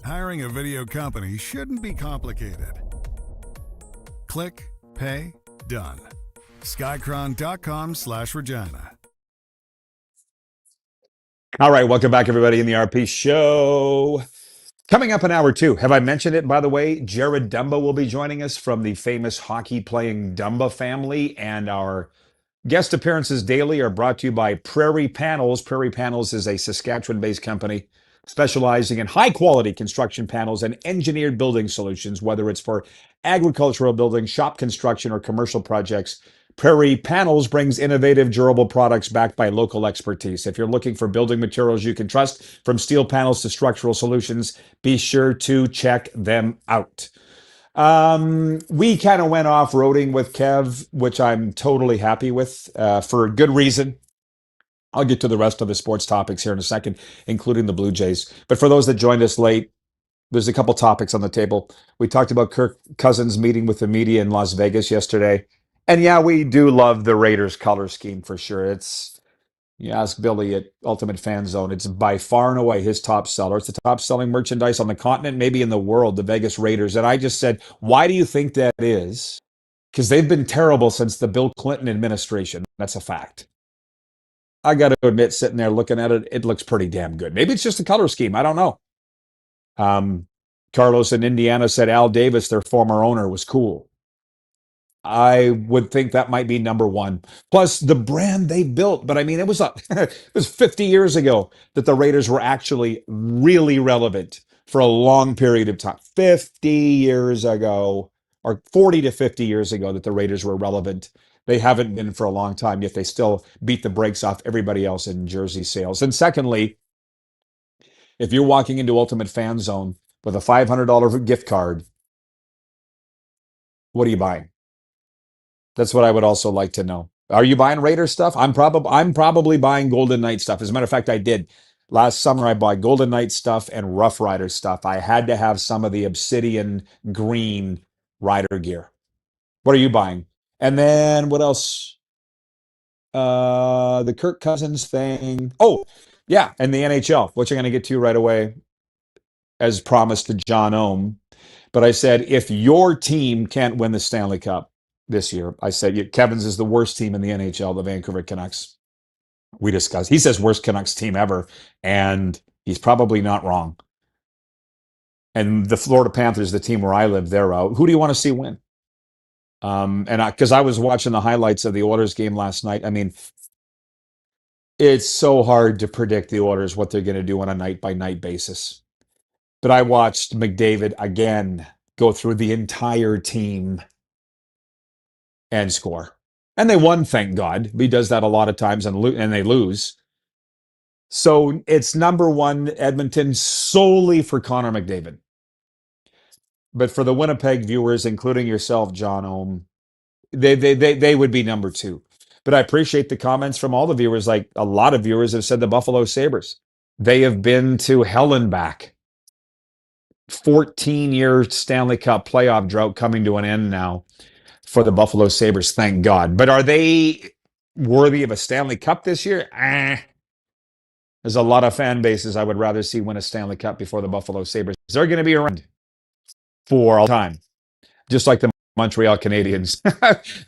Hiring a video company shouldn't be complicated. Click, pay, done. Skycron.com/Regina. All right, welcome back, everybody, in the RP Show. Coming up in hour two, have I mentioned it, by the way? Jared Dumba will be joining us from the famous hockey-playing Dumba family, and our guest appearances daily are brought to you by Prairie Panels. Prairie Panels is a Saskatchewan-based company specializing in high-quality construction panels and engineered building solutions, whether it's for agricultural buildings, shop construction, or commercial projects. Prairie Panels brings innovative, durable products backed by local expertise. If you're looking for building materials you can trust, from steel panels to structural solutions, be sure to check them out. We kind of went off-roading with Kev, which I'm totally happy with for a good reason. I'll get to the rest of the sports topics here in a second, including the Blue Jays. But for those that joined us late, there's a couple topics on the table. We talked about Kirk Cousins meeting with the media in Las Vegas yesterday. And yeah, we do love the Raiders color scheme for sure. You ask Billy at Ultimate Fan Zone, it's by far and away his top seller. It's the top selling merchandise on the continent, maybe in the world, the Vegas Raiders. And I just said, why do you think that is? Because they've been terrible since the Bill Clinton administration. That's a fact. I got to admit, sitting there looking at it, it looks pretty damn good. Maybe it's just the color scheme. I don't know. Carlos in Indiana said Al Davis, their former owner, was cool. I would think that might be number one. Plus the brand they built. But I mean, it was it was 50 years ago that the Raiders were actually really relevant for a long period of time. 50 years ago, or 40 to 50 years ago, that the Raiders were relevant. They haven't been for a long time, yet they still beat the brakes off everybody else in jersey sales. And secondly, if you're walking into Ultimate Fan Zone with a $500 gift card, what are you buying? That's what I would also like to know. Are you buying Raider stuff? I'm probably buying Golden Knight stuff. As a matter of fact, I did. Last summer, I bought Golden Knight stuff and Rough Rider stuff. I had to have some of the obsidian green rider gear. What are you buying? And then what else? The Kirk Cousins thing. Oh, yeah, and the NHL, which I'm going to get to right away, as promised to John Ohm. But I said, if your team can't win the Stanley Cup this year, I said, Kevin's is the worst team in the NHL, the Vancouver Canucks. We discussed. He says worst Canucks team ever, and he's probably not wrong. And the Florida Panthers, the team where I live, they're out. Who do you want to see win? And because I was watching the highlights of the Oilers game last night. I mean, it's so hard to predict the Oilers, what they're going to do on a night-by-night basis. But I watched McDavid again go through the entire team and score. And they won, thank God. He does that a lot of times and they lose. So it's number one, Edmonton, solely for Connor McDavid. But for the Winnipeg viewers, including yourself, John Ohm, they would be number two. But I appreciate the comments from all the viewers. Like a lot of viewers have said the Buffalo Sabres. They have been to hell and back. 14-year Stanley Cup playoff drought coming to an end now for the Buffalo Sabres, thank God. But are they worthy of a Stanley Cup this year? There's a lot of fan bases I would rather see win a Stanley Cup before the Buffalo Sabres. They're going to be around for all time, just like the Montreal Canadiens.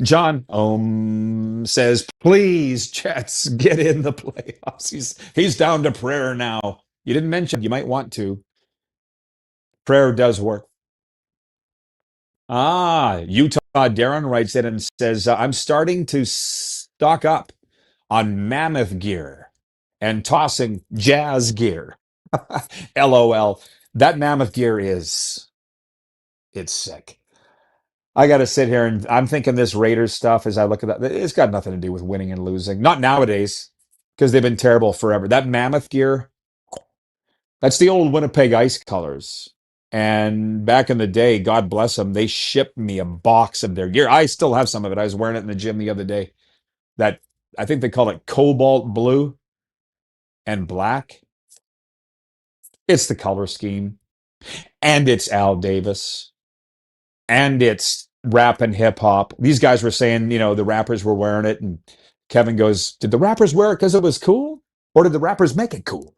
John Ohm says, please, Jets, get in the playoffs. He's down to prayer now. You didn't mention, you might want to. Prayer does work. Utah Darren writes in and says, I'm starting to stock up on Mammoth gear and tossing Jazz gear. LOL. That Mammoth gear it's sick. I got to sit here and I'm thinking this Raiders stuff as I look at that. It's got nothing to do with winning and losing. Not nowadays, because they've been terrible forever. That Mammoth gear, that's the old Winnipeg Ice colors. And back in the day, God bless them, they shipped me a box of their gear. I still have some of it. I was wearing it in the gym the other day. That, I think they call it cobalt blue and black. It's the color scheme. And it's Al Davis. And it's rap and hip hop. These guys were saying, the rappers were wearing it. And Kevin goes, did the rappers wear it because it was cool? Or did the rappers make it cool?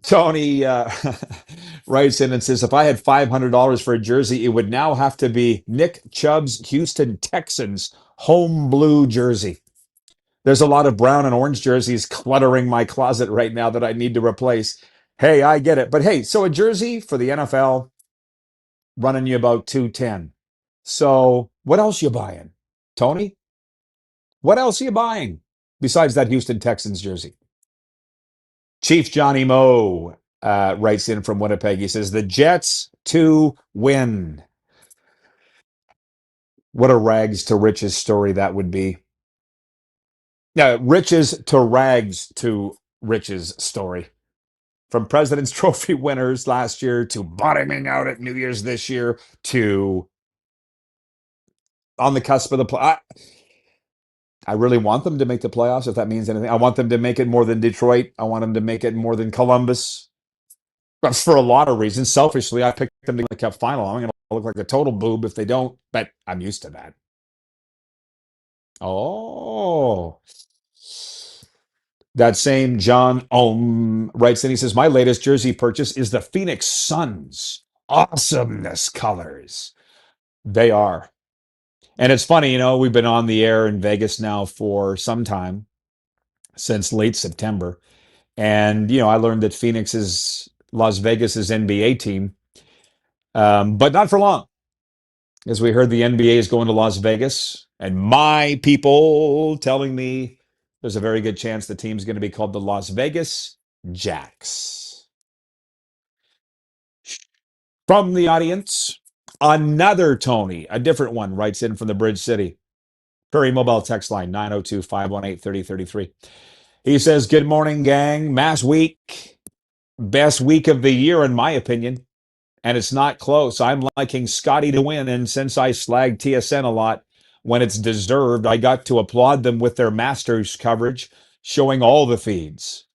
Tony writes in and says, if I had $500 for a jersey, it would now have to be Nick Chubb's Houston Texans home blue jersey. There's a lot of brown and orange jerseys cluttering my closet right now that I need to replace. Hey, I get it. But hey, so a jersey for the NFL running you about $210. So what else you buying, Tony? What else are you buying besides that Houston Texans jersey? Chief Johnny Moe writes in from Winnipeg. He says, the Jets to win. What a rags to riches story that would be. Riches to rags to riches story. from President's Trophy winners last year to bottoming out at New Year's this year to on the cusp of the play. I really want them to make the playoffs, if that means anything. I want them to make it more than Detroit. I want them to make it more than Columbus. But for a lot of reasons, selfishly, I picked them to the Cup final. I'm going to look like a total boob if they don't, but I'm used to that. Oh. That same John Ohm writes in, he says, my latest jersey purchase is the Phoenix Suns. Awesomeness colors. They are. And it's funny, you know, we've been on the air in Vegas now for some time, since late September. And, you know, I learned that Phoenix is Las Vegas's NBA team, but not for long. As we heard, the NBA is going to Las Vegas, and my people telling me there's a very good chance the team's going to be called the Las Vegas Jacks. From the audience, another Tony, a different one, writes in from the Bridge City. Prairie Mobile text line 902-518-3033. He says, good morning, gang. Mass week. Best week of the year, in my opinion. And it's not close. I'm liking Scotty to win. And since I slag TSN a lot when it's deserved, I got to applaud them with their Masters coverage, showing all the feeds.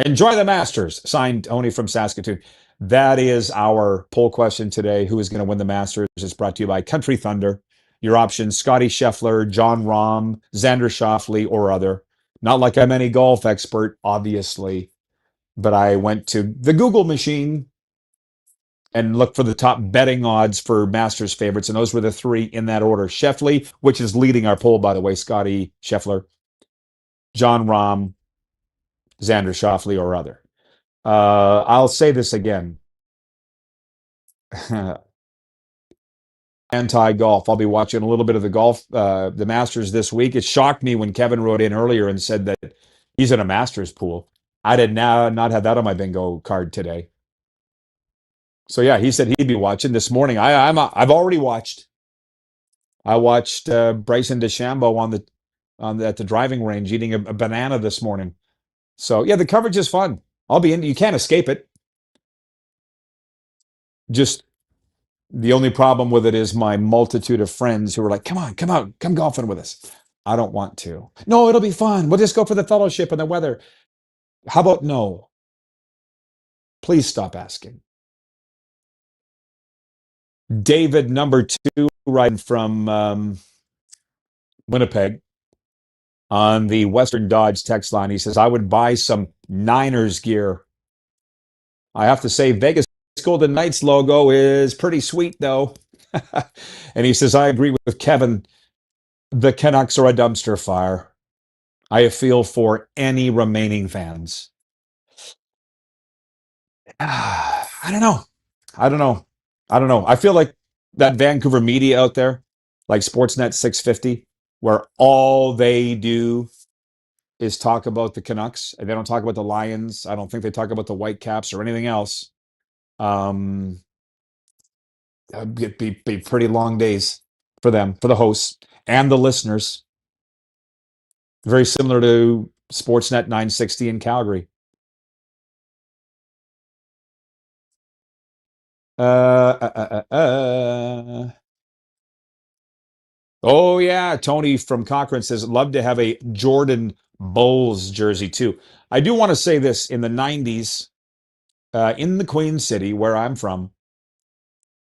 Enjoy the Masters. Signed, Tony from Saskatoon. That is our poll question today. Who is going to win the Masters? It's brought to you by Country Thunder. Your options, Scotty Scheffler, John Rahm, Xander Schauffele, or other. Not like I'm any golf expert, obviously, but I went to the Google machine and looked for the top betting odds for Masters favorites, and those were the three in that order. Scheffler, which is leading our poll, by the way, Scotty Scheffler, John Rahm, Xander Schauffele, or other. I'll say this again. Anti-golf. I'll be watching a little bit of the golf, the Masters this week. It shocked me when Kevin wrote in earlier and said that he's in a Masters pool. I did not have that on my bingo card today. So yeah, he said he'd be watching this morning. I've already watched. I watched Bryson DeChambeau at the driving range eating a banana this morning. So yeah, the coverage is fun. I'll be in. You can't escape it. Just the only problem with it is my multitude of friends who are like, come on, come out, come golfing with us. I don't want to. No, it'll be fun. We'll just go for the fellowship and the weather. How about no? Please stop asking. David, number 2, writing from Winnipeg on the Western Dodge text line. He says, I would buy some Niners gear. I have to say, Vegas Golden Knights logo is pretty sweet, though. And he says, I agree with Kevin. The Canucks are a dumpster fire. I feel for any remaining fans. I don't know. I feel like that Vancouver media out there, like Sportsnet 650, where all they do is talk about the Canucks, and they don't talk about the Lions. I don't think they talk about the Whitecaps or anything else. It'd be pretty long days for them, for the hosts and the listeners. Very similar to Sportsnet 960 in Calgary. Oh, yeah. Tony from Cochrane says, love to have a Jordan Bulls jersey, too. I do want to say this. In the 90s, in the Queen City, where I'm from,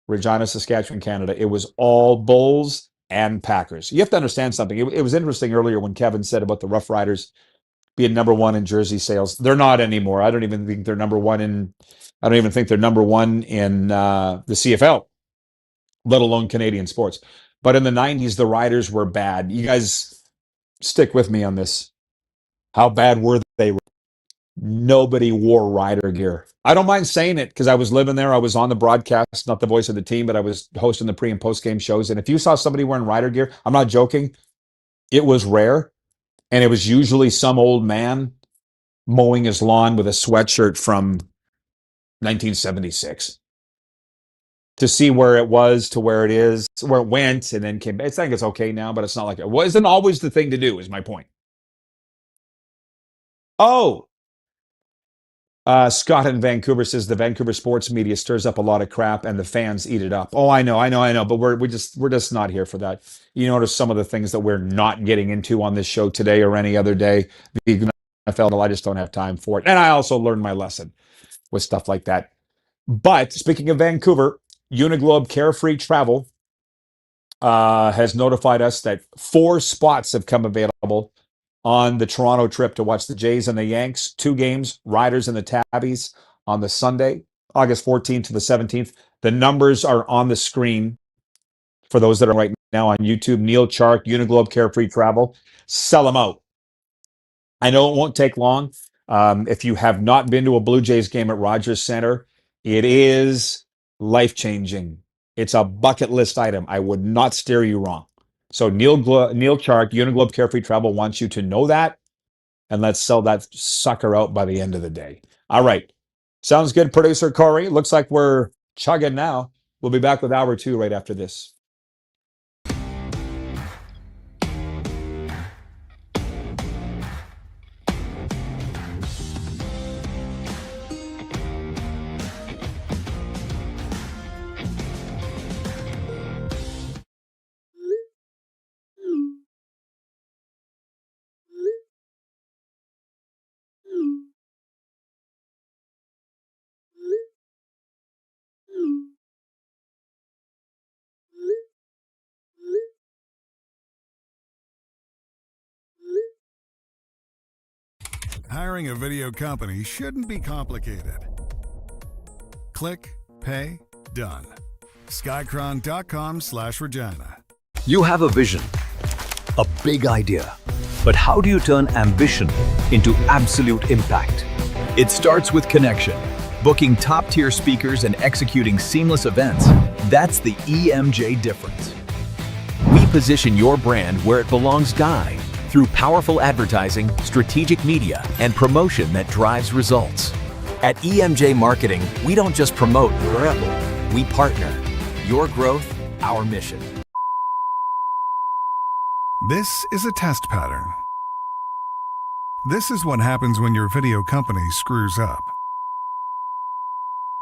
Regina, Saskatchewan, Canada, it was all Bulls and Packers. You have to understand something. It was interesting earlier when Kevin said about the Rough Riders being number one in jersey sales. They're not anymore. I don't even think they're number one in the CFL, let alone Canadian sports. But in the 90s, the Riders were bad. You guys stick with me on this. How bad were they? Nobody wore Rider gear. I don't mind saying it because I was living there. I was on the broadcast, not the voice of the team, but I was hosting the pre and post game shows. And if you saw somebody wearing Rider gear, I'm not joking, it was rare. And it was usually some old man mowing his lawn with a sweatshirt from 1976. To see where it was to where it is, where it went, and then came back. I think it's okay now, but it's not like it wasn't always the thing to do, is my point. Oh, Scott in Vancouver says the Vancouver sports media stirs up a lot of crap and the fans eat it up. Oh, I know, but we're just not here for that. You notice some of the things that we're not getting into on this show today or any other day. The NFL, I just don't have time for it. And I also learned my lesson with stuff like that. But speaking of Vancouver, Uniglobe Carefree Travel has notified us that 4 spots have come available on the Toronto trip to watch the Jays and the Yanks. 2 games, Riders and the Tabbies on the Sunday, August 14th to the 17th. The numbers are on the screen for those that are right now on YouTube. Neil Chark, Uniglobe Carefree Travel. Sell them out. I know it won't take long. If you have not been to a Blue Jays game at Rogers Center, it is life-changing. It's a bucket list item. I would not steer you wrong. So Neil Chark, Uniglobe Carefree Travel wants you to know that, and let's sell that sucker out by the end of the day. All right. Sounds good, producer Corey. Looks like we're chugging now. We'll be back with hour 2 right after this. Hiring a video company shouldn't be complicated. Click, pay, done. Skycron.com/Regina. You have a vision, a big idea, but how do you turn ambition into absolute impact? It starts with connection. Booking top-tier speakers and executing seamless events, that's the EMJ difference. We position your brand where it belongs, Guy, through powerful advertising, strategic media, and promotion that drives results. At EMJ Marketing, we don't just promote, we partner. Your growth, our mission. This is a test pattern. This is what happens when your video company screws up.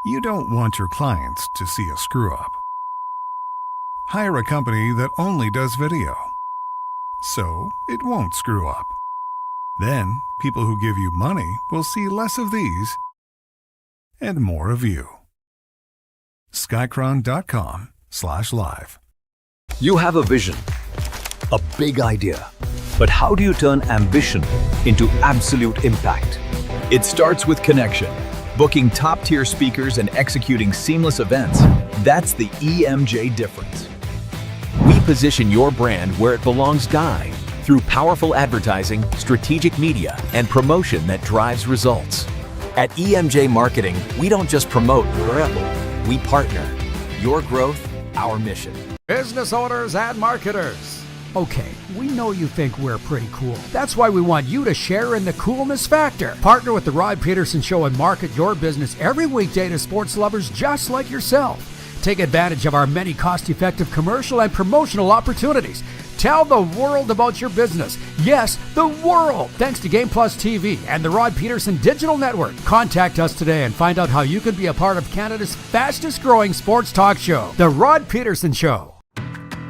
You don't want your clients to see a screw up. Hire a company that only does video, so it won't screw up. Then, people who give you money will see less of these and more of you. Skycron.com/live. You have a vision, a big idea, but how do you turn ambition into absolute impact? It starts with connection. Booking top-tier speakers and executing seamless events, that's the EMJ difference. We position your brand where it belongs, Guy, through powerful advertising, strategic media, and promotion that drives results. At EMJ Marketing, we don't just promote, we partner. Your growth, our mission. Business owners and marketers. Okay, we know you think we're pretty cool. That's why we want you to share in the coolness factor. Partner with the Rod Pedersen Show and market your business every weekday to sports lovers just like yourself. Take advantage of our many cost-effective commercial and promotional opportunities. Tell the world about your business. Yes, the world. Thanks to Game Plus TV and the Rod Pedersen Digital Network. Contact us today and find out how you can be a part of Canada's fastest-growing sports talk show, The Rod Pedersen Show.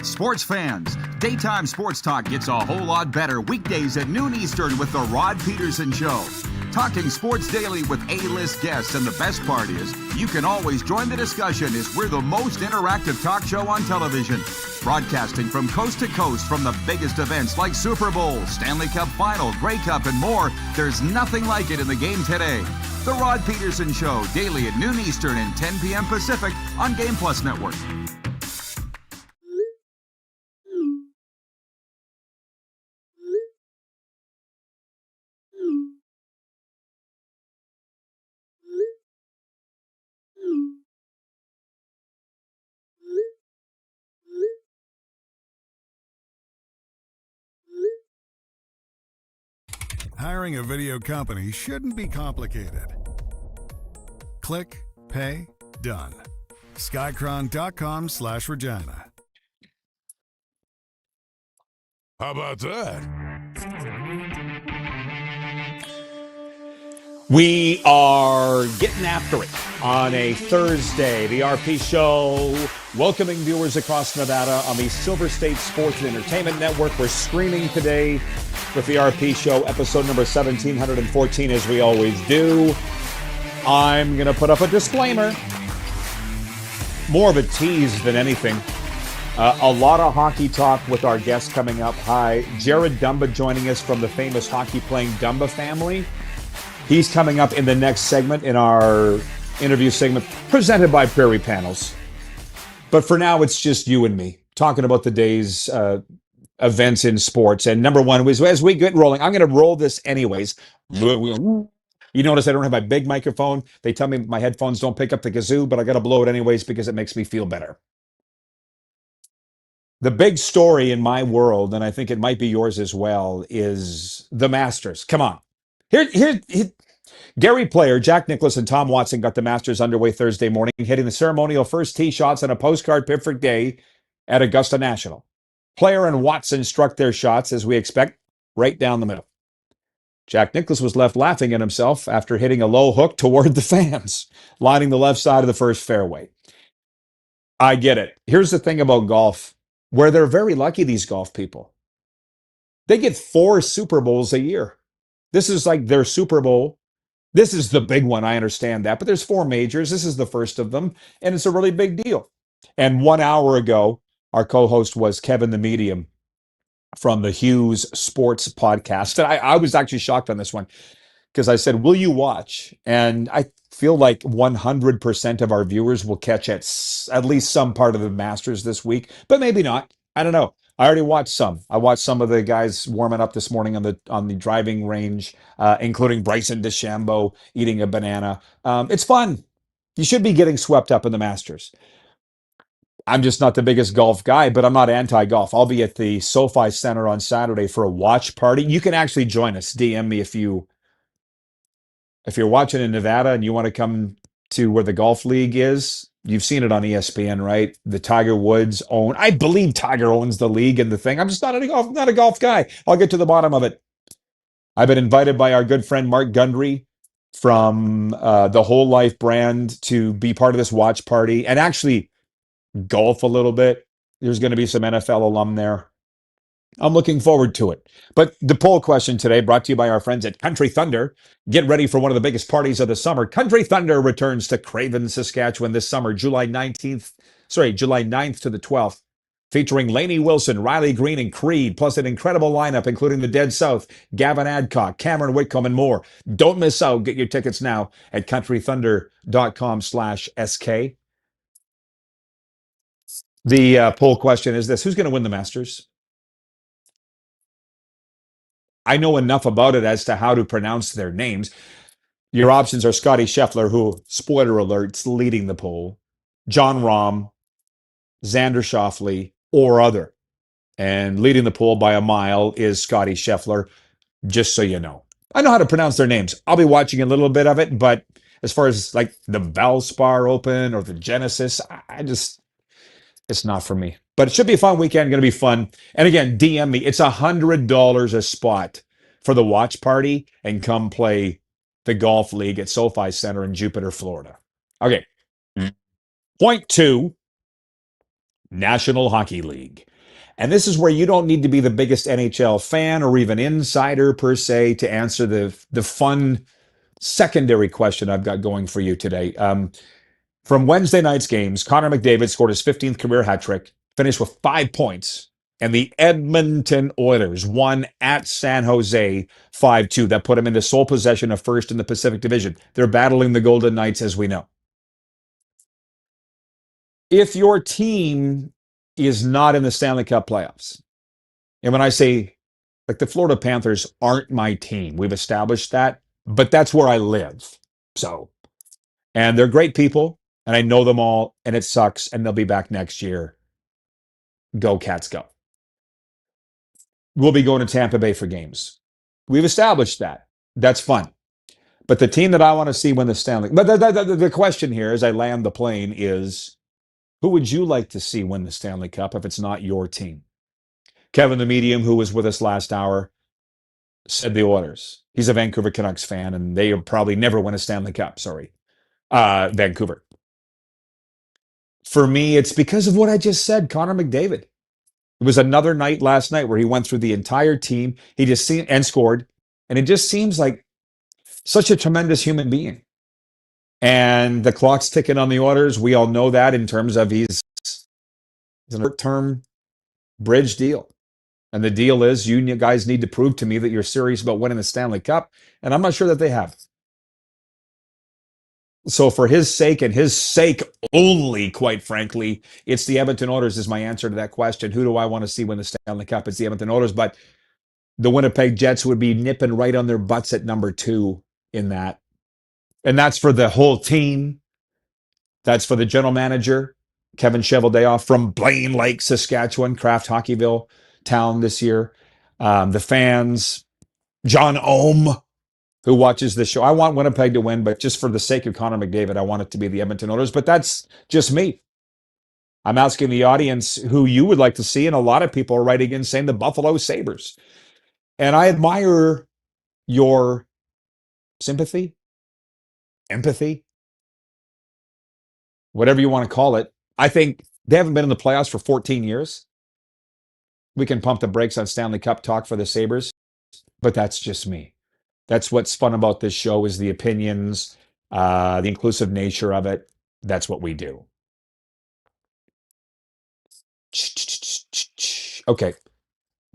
Sports fans, daytime sports talk gets a whole lot better weekdays at noon Eastern with The Rod Pedersen Show. Talking sports daily with A-list guests, and the best part is, you can always join the discussion as we're the most interactive talk show on television. Broadcasting from coast to coast from the biggest events like Super Bowl, Stanley Cup Final, Grey Cup, and more, there's nothing like it in the game today. The Rod Pedersen Show, daily at noon Eastern and 10 p.m. Pacific on Game Plus Network. Hiring a video company shouldn't be complicated. Click, pay, done. Skycron.com/Regina. How about that? We are getting after it on a Thursday. The RP Show, welcoming viewers across Nevada on the Silver State Sports and Entertainment Network. We're streaming today with the RP Show, episode number 1714, as we always do. I'm going to put up a disclaimer. More of a tease than anything. A lot of hockey talk with our guest coming up. Hi, Jared Dumba joining us from the famous hockey-playing Dumba family. He's coming up in the next segment in our interview segment presented by Prairie Panels. But for now, it's just you and me talking about the day's events in sports. And number one was, as we get rolling, I'm going to roll this anyways. You notice I don't have my big microphone. They tell me my headphones don't pick up the kazoo, but I got to blow it anyways because it makes me feel better. The big story in my world, and I think it might be yours as well, is the Masters. Come on. Here, Gary Player, Jack Nicklaus, and Tom Watson got the Masters underway Thursday morning, hitting the ceremonial first tee shots on a postcard perfect day at Augusta National. Player and Watson struck their shots, as we expect, right down the middle. Jack Nicklaus was left laughing at himself after hitting a low hook toward the fans, lining the left side of the first fairway. I get it. Here's the thing about golf, where they're very lucky, these golf people. They get 4 Super Bowls a year. This is like their Super Bowl. This is the big one, I understand that, but there's 4 majors. This is the first of them, and it's a really big deal. And 1 hour ago, our co-host was Kevin the Medium from the Hughes Sports Podcast. And I was actually shocked on this one because I said, will you watch? And I feel like 100% of our viewers will catch at least some part of the Masters this week, but maybe not. I don't know. I already watched some. I watched some of the guys warming up this morning on the driving range, including Bryson DeChambeau eating a banana. It's fun. You should be getting swept up in the Masters. I'm just not the biggest golf guy, but I'm not anti-golf. I'll be at the SoFi Center on Saturday for a watch party. You can actually join us. DM me if you're watching in Nevada and you want to come to where the golf league is. You've seen it on ESPN, right? The Tiger Woods I believe Tiger owns the league and the thing. I'm just not a golf guy. I'll get to the bottom of it. I've been invited by our good friend Mark Gundry from the Whole Life brand to be part of this watch party and actually golf a little bit. There's going to be some NFL alum there. I'm looking forward to it. But the poll question today, brought to you by our friends at Country Thunder. Get ready for one of the biggest parties of the summer. Country Thunder returns to Craven, Saskatchewan this summer, July 9th to the 12th, featuring Lainey Wilson, Riley Green, and Creed, plus an incredible lineup, including the Dead South, Gavin Adcock, Cameron Whitcomb, and more. Don't miss out. Get your tickets now at countrythunder.com/SK. The poll question is this: who's going to win the Masters? I know enough about it as to how to pronounce their names. Your options are Scotty Scheffler, who, spoiler alerts, leading the poll, John Rahm, Xander Schauffele, or other. And leading the poll by a mile is Scotty Scheffler, just so you know. I know how to pronounce their names. I'll be watching a little bit of it, but as far as like the Valspar Open or the Genesis, it's not for me. But it should be a fun weekend, going to be fun. And again, DM me. It's $100 a spot for the watch party and come play the golf league at SoFi Center in Jupiter, Florida. Okay. Point 2, National Hockey League. And this is where you don't need to be the biggest NHL fan or even insider per se to answer the fun secondary question I've got going for you today. From Wednesday night's games, Connor McDavid scored his 15th career hat trick, finished with 5 points, and the Edmonton Oilers won at San Jose 5-2. That put them into sole possession of first in the Pacific Division. They're battling the Golden Knights, as we know. If your team is not in the Stanley Cup playoffs, and when I say, like, the Florida Panthers aren't my team, we've established that, but that's where I live. And they're great people. And I know them all, and it sucks, and they'll be back next year. Go, Cats, go. We'll be going to Tampa Bay for games. We've established that. That's fun. But the team that I want to see win the Stanley... But the question here, as I land the plane, is who would you like to see win the Stanley Cup if it's not your team? Kevin the Medium, who was with us last hour, said the Oilers. He's a Vancouver Canucks fan, and they probably never win a Stanley Cup. Sorry. Vancouver. For me, it's because of what I just said, Connor McDavid. It was another night last night where he went through the entire team. He just seemed and scored. And it just seems like such a tremendous human being. And the clock's ticking on the Oilers. We all know that in terms of he's a short-term bridge deal. And the deal is you guys need to prove to me that you're serious about winning the Stanley Cup. And I'm not sure that they have. So for his sake and his sake only, quite frankly, it's the Edmonton Oilers is my answer to that question. Who do I want to see win the Stanley Cup? It's the Edmonton Oilers, but the Winnipeg Jets would be nipping right on their butts at number 2 in that. And that's for the whole team. That's for the general manager, Kevin Cheveldayoff from Blaine Lake, Saskatchewan, Kraft Hockeyville town this year. The fans, John Ohm, who watches this show. I want Winnipeg to win, but just for the sake of Connor McDavid, I want it to be the Edmonton Oilers. But that's just me. I'm asking the audience who you would like to see, and a lot of people are writing in saying the Buffalo Sabres. And I admire your sympathy, empathy, whatever you want to call it. I think they haven't been in the playoffs for 14 years. We can pump the brakes on Stanley Cup talk for the Sabres, but that's just me. That's what's fun about this show is the opinions, the inclusive nature of it. That's what we do. Okay.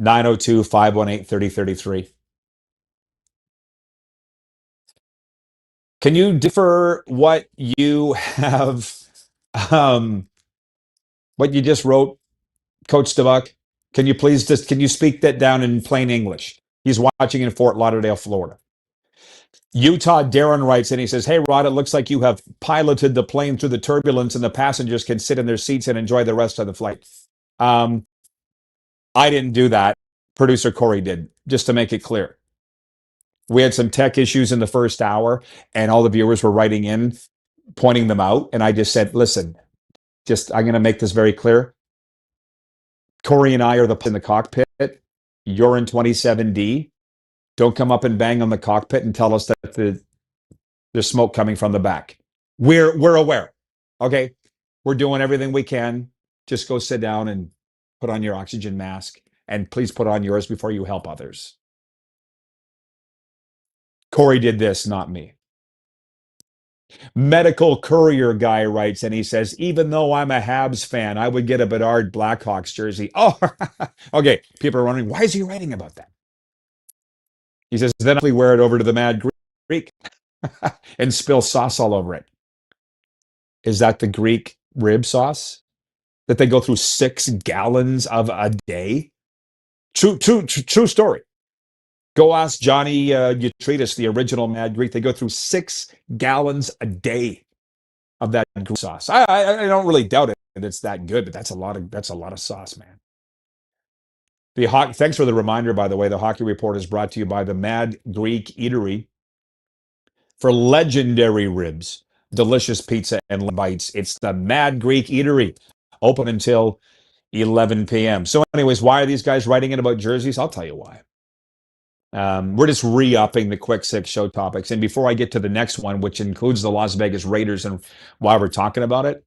902-518-3033. Can you differ what you have, what you just wrote, Coach DeBuck? Can you please can you speak that down in plain English? He's watching in Fort Lauderdale, Florida. Utah Darren writes and he says, "Hey, Rod, it looks like you have piloted the plane through the turbulence and the passengers can sit in their seats and enjoy the rest of the flight." I didn't do that. Producer Corey did, just to make it clear. We had some tech issues in the first hour and all the viewers were writing in, pointing them out. And I just said, listen, I'm going to make this very clear. Corey and I are in the cockpit. You're in 27D. Don't come up and bang on the cockpit and tell us that there's smoke coming from the back. We're aware. Okay. We're doing everything we can. Just go sit down and put on your oxygen mask. And please put on yours before you help others. Corey did this, not me. Medical Courier guy writes and he says, even though I'm a Habs fan, I would get a Bedard Blackhawks jersey. Oh, okay. People are wondering, why is he writing about that? He says, then I'll wear it over to the Mad Greek and spill sauce all over it. Is that the Greek rib sauce that they go through 6 gallons of a day? True story. Go ask Johnny Utretas, the original Mad Greek. They go through 6 gallons a day of that Greek sauce. I don't really doubt it that it's that good, but that's a lot of sauce, man. Thanks for the reminder, by the way. The Hockey Report is brought to you by the Mad Greek Eatery for legendary ribs, delicious pizza, and bites. It's the Mad Greek Eatery, open until 11 p.m. So anyways, why are these guys writing in about jerseys? I'll tell you why. We're just re-upping the quick 6 show topics. And before I get to the next one, which includes the Las Vegas Raiders and why we're talking about it,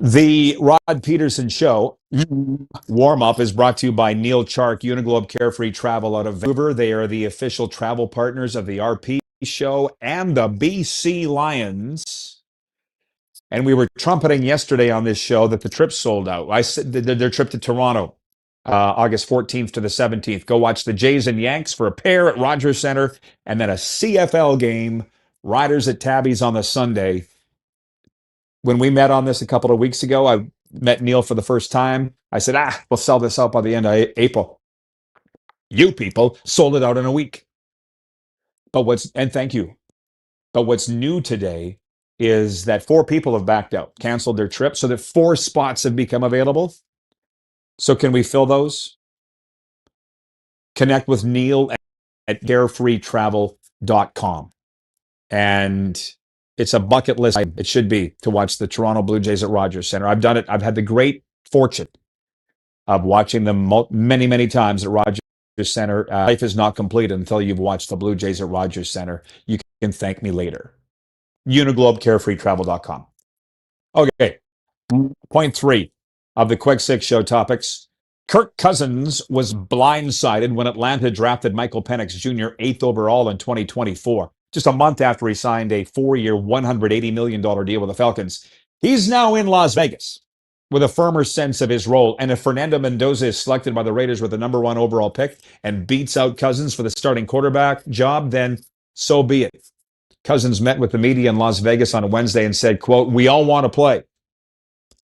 the Rod Pedersen Show warm-up is brought to you by Neil Chark, Uniglobe Carefree Travel out of Vancouver. They are the official travel partners of the RP Show and the BC Lions. And we were trumpeting yesterday on this show that the trip sold out. I said their trip to Toronto, August 14th to the 17th. Go watch the Jays and Yanks for a pair at Rogers Center, and then a CFL game, Riders at Tabby's on the Sunday. When we met on this a couple of weeks ago, I met Neil for the first time. I said, we'll sell this out by the end of April. You people sold it out in a week. And thank you. But what's new today is that 4 people have backed out, canceled their trip, so that 4 spots have become available. So can we fill those? Connect with Neil at carefreetravel.com. And it's a bucket list. It should be to watch the Toronto Blue Jays at Rogers Center. I've done it. I've had the great fortune of watching them many, many times at Rogers Center. Life is not complete until you've watched the Blue Jays at Rogers Center. You can thank me later. UniglobeCarefreeTravel.com. Okay. Point 3 of the Quick Six Show topics. Kirk Cousins was blindsided when Atlanta drafted Michael Penix Jr. 8th overall in 2024, just a month after he signed a 4-year, $180 million deal with the Falcons. He's now in Las Vegas with a firmer sense of his role. And if Fernando Mendoza is selected by the Raiders with the number 1 overall pick and beats out Cousins for the starting quarterback job, then so be it. Cousins met with the media in Las Vegas on Wednesday and said, quote, "We all want to play.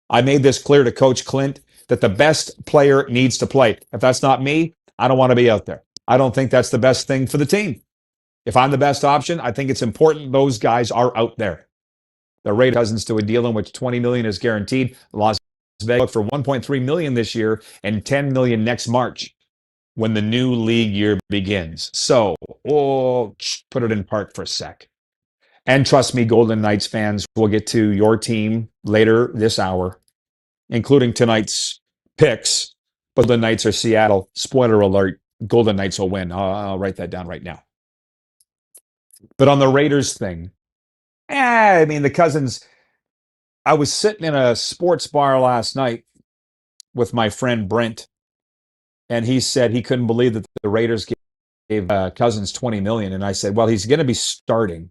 I made this clear to Coach Clint that the best player needs to play. If that's not me, I don't want to be out there. I don't think that's the best thing for the team. If I'm the best option, I think it's important those guys are out there." The Raiders Cousins to a deal in which $20 million is guaranteed. Las Vegas for $1.3 million this year and $10 million next March when the new league year begins. So, put it in park for a sec. And trust me, Golden Knights fans, we'll get to your team later this hour, including tonight's picks. But the Knights are Seattle. Spoiler alert, Golden Knights will win. I'll write that down right now. But on the Raiders thing, I mean, the Cousins, I was sitting in a sports bar last night with my friend Brent, and he said he couldn't believe that the Raiders gave Cousins $20 million. And I said, well, he's going to be starting.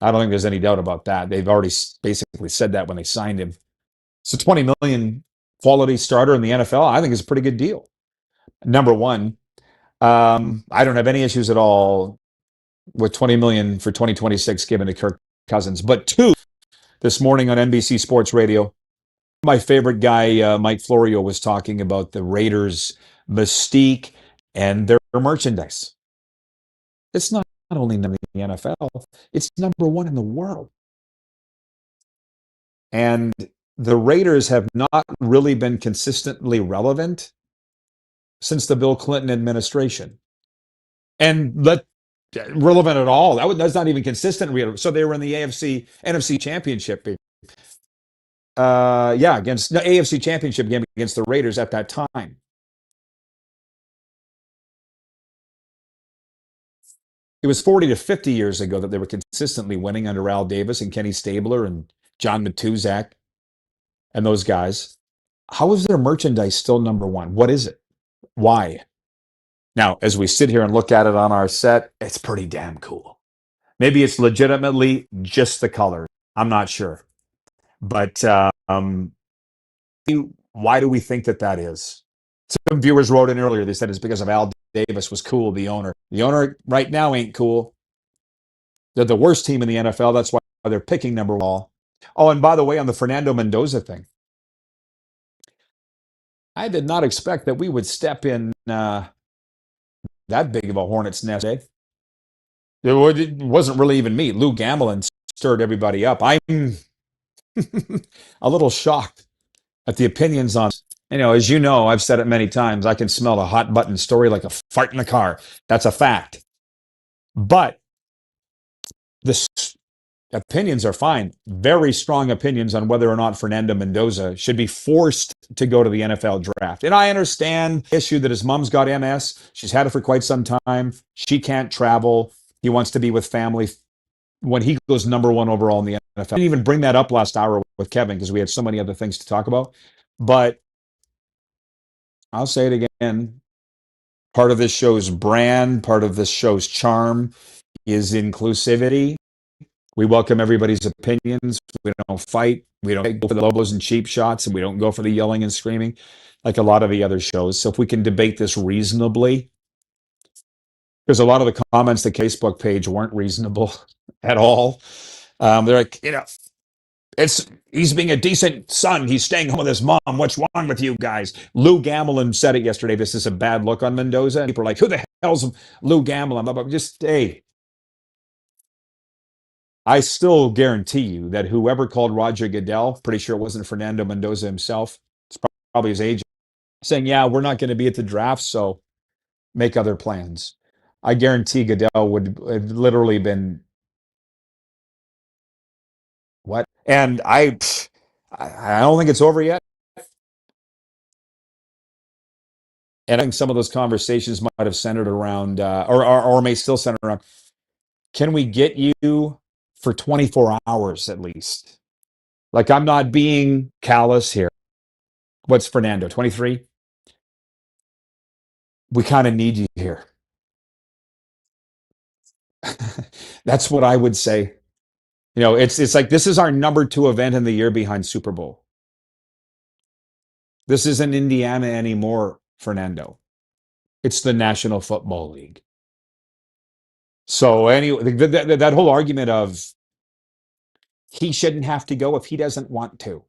I don't think there's any doubt about that. They've already basically said that when they signed him. So $20 million quality starter in the NFL, I think is a pretty good deal. Number one, I don't have any issues at all with $20 million for 2026 given to Kirk Cousins. But 2, this morning on NBC Sports Radio, my favorite guy, Mike Florio, was talking about the Raiders' mystique and their merchandise. It's not only in the NFL, it's number 1 in the world. And the Raiders have not really been consistently relevant since the Bill Clinton administration. And relevant at all. That's not even consistent. So they were in the NFC Championship. AFC Championship game against the Raiders at that time. It was 40 to 50 years ago that they were consistently winning under Al Davis and Kenny Stabler and John Matuzak and those guys. How is their merchandise still number 1? What is it? Why? Now, as we sit here and look at it on our set, it's pretty damn cool. Maybe it's legitimately just the color. I'm not sure. But why do we think that is? Some viewers wrote in earlier. They said it's because of Al Davis was cool, the owner. The owner right now ain't cool. They're the worst team in the NFL. That's why they're picking number 1. Oh, and by the way, on the Fernando Mendoza thing, I did not expect that we would step in that big of a hornet's nest. It wasn't really even me. Lou Gamelin stirred everybody up. I'm a little shocked at the opinions on, as you know, I've said it many times, I can smell a hot button story like a fart in the car. That's a fact. But the opinions are fine. Very strong opinions on whether or not Fernando Mendoza should be forced to go to the NFL draft. And I understand the issue that his mom's got MS. She's had it for quite some time. She can't travel. He wants to be with family when he goes number 1 overall in the NFL. I didn't even bring that up last hour with Kevin because we had so many other things to talk about. But I'll say it again. Part of this show's brand, part of this show's charm is inclusivity. We welcome everybody's opinions. We don't fight. We don't go for the logos and cheap shots, and we don't go for the yelling and screaming like a lot of the other shows. So if we can debate this reasonably, because a lot of the comments, the Facebook page weren't reasonable at all. They're like, he's being a decent son. He's staying home with his mom. What's wrong with you guys? Lou Gamelin said it yesterday. This is a bad look on Mendoza. And people are like, who the hell's Lou Gamelin? Just, hey. I still guarantee you that whoever called Roger Goodell, pretty sure it wasn't Fernando Mendoza himself, it's probably his agent, saying, yeah, we're not going to be at the draft, so make other plans. I guarantee Goodell would have literally been, what? And I don't think it's over yet. And I think some of those conversations might have centered around, or may still center around, can we get you for 24 hours at least? Like, I'm not being callous here. What's Fernando, 23? We kind of need you here. That's what I would say. It's like this is our number 2 event in the year behind Super Bowl. This isn't Indiana anymore, Fernando. It's the National Football League. So anyway, that whole argument of he shouldn't have to go if he doesn't want to.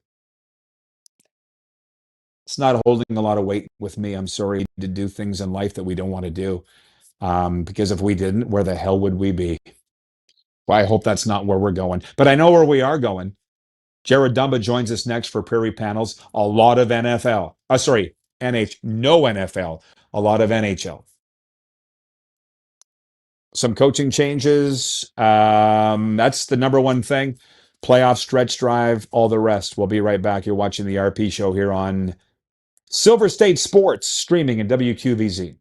It's not holding a lot of weight with me. I'm sorry to do things in life that we don't want to do. Because if we didn't, where the hell would we be? Well, I hope that's not where we're going. But I know where we are going. Jared Dumba joins us next for Prairie Panels. A lot of NFL. No NFL. A lot of NHL. Some coaching changes. That's the number one thing. Playoff stretch drive, all the rest. We'll be right back. You're watching the RP Show here on Silver State Sports, streaming in WQVZ.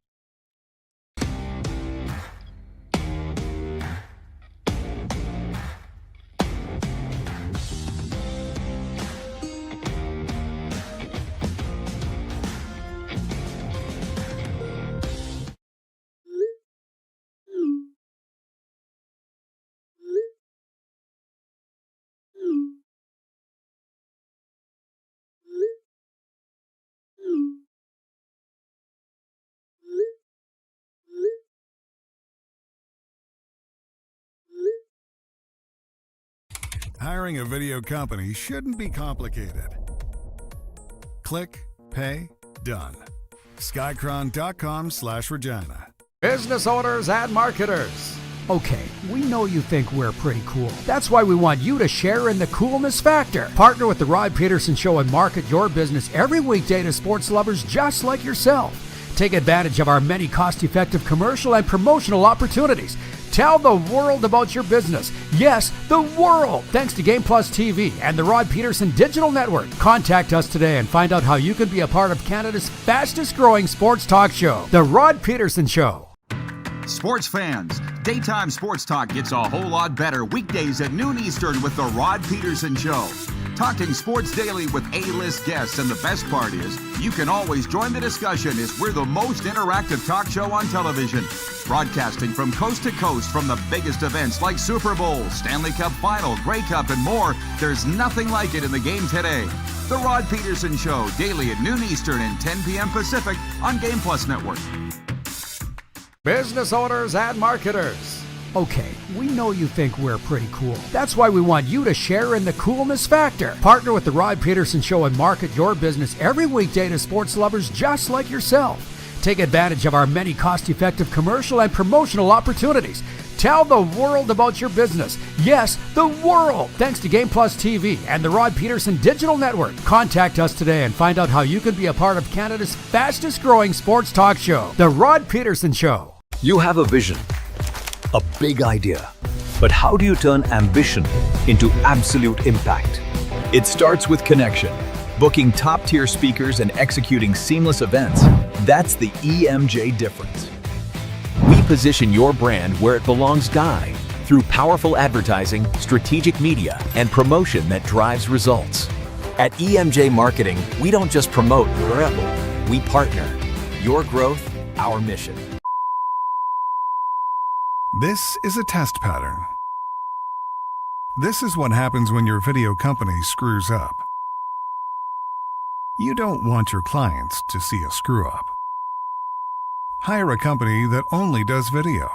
Hiring a video company shouldn't be complicated. Click, pay, done. Skycron.com/Regina. Business owners and marketers. Okay, we know you think we're pretty cool. That's why we want you to share in the coolness factor. Partner with the Rod Pedersen Show and market your business every weekday to sports lovers just like yourself. Take advantage of our many cost-effective commercial and promotional opportunities. Tell the world about your business. Yes, the world. Thanks to Game Plus TV and the Rod Pedersen Digital Network. Contact us today and find out how you can be a part of Canada's fastest growing sports talk show, The Rod Pedersen Show. Sports fans, daytime sports talk gets a whole lot better weekdays at noon Eastern with the Rod Pedersen Show. Talking sports daily with A-list guests, and the best part is, you can always join the discussion as we're the most interactive talk show on television. Broadcasting from coast to coast from the biggest events like Super Bowl, Stanley Cup Final, Grey Cup, and more. There's nothing like it in the game today. The Rod Pedersen Show, daily at noon Eastern and 10 p.m. Pacific on Game Plus Network. Business owners and marketers. Okay, we know you think we're pretty cool. That's why we want you to share in the coolness factor. Partner with the Rod Pedersen Show and market your business every weekday to sports lovers just like yourself. Take advantage of our many cost-effective commercial and promotional opportunities. Tell the world about your business. Yes, the world. Thanks to Game Plus TV and the Rod Pedersen Digital Network. Contact us today and find out how you can be a part of Canada's fastest growing sports talk show, The Rod Pedersen Show. You have a vision, a big idea, but how do you turn ambition into absolute impact? It starts with connection. Booking top-tier speakers and executing seamless events. That's the EMJ difference. We position your brand where it belongs, Guy, through powerful advertising, strategic media, and promotion that drives results. At EMJ Marketing, we don't just promote your rebel, we partner. Your growth, our mission. This is a test pattern. This is what happens when your video company screws up. You don't want your clients to see a screw-up. Hire a company that only does video,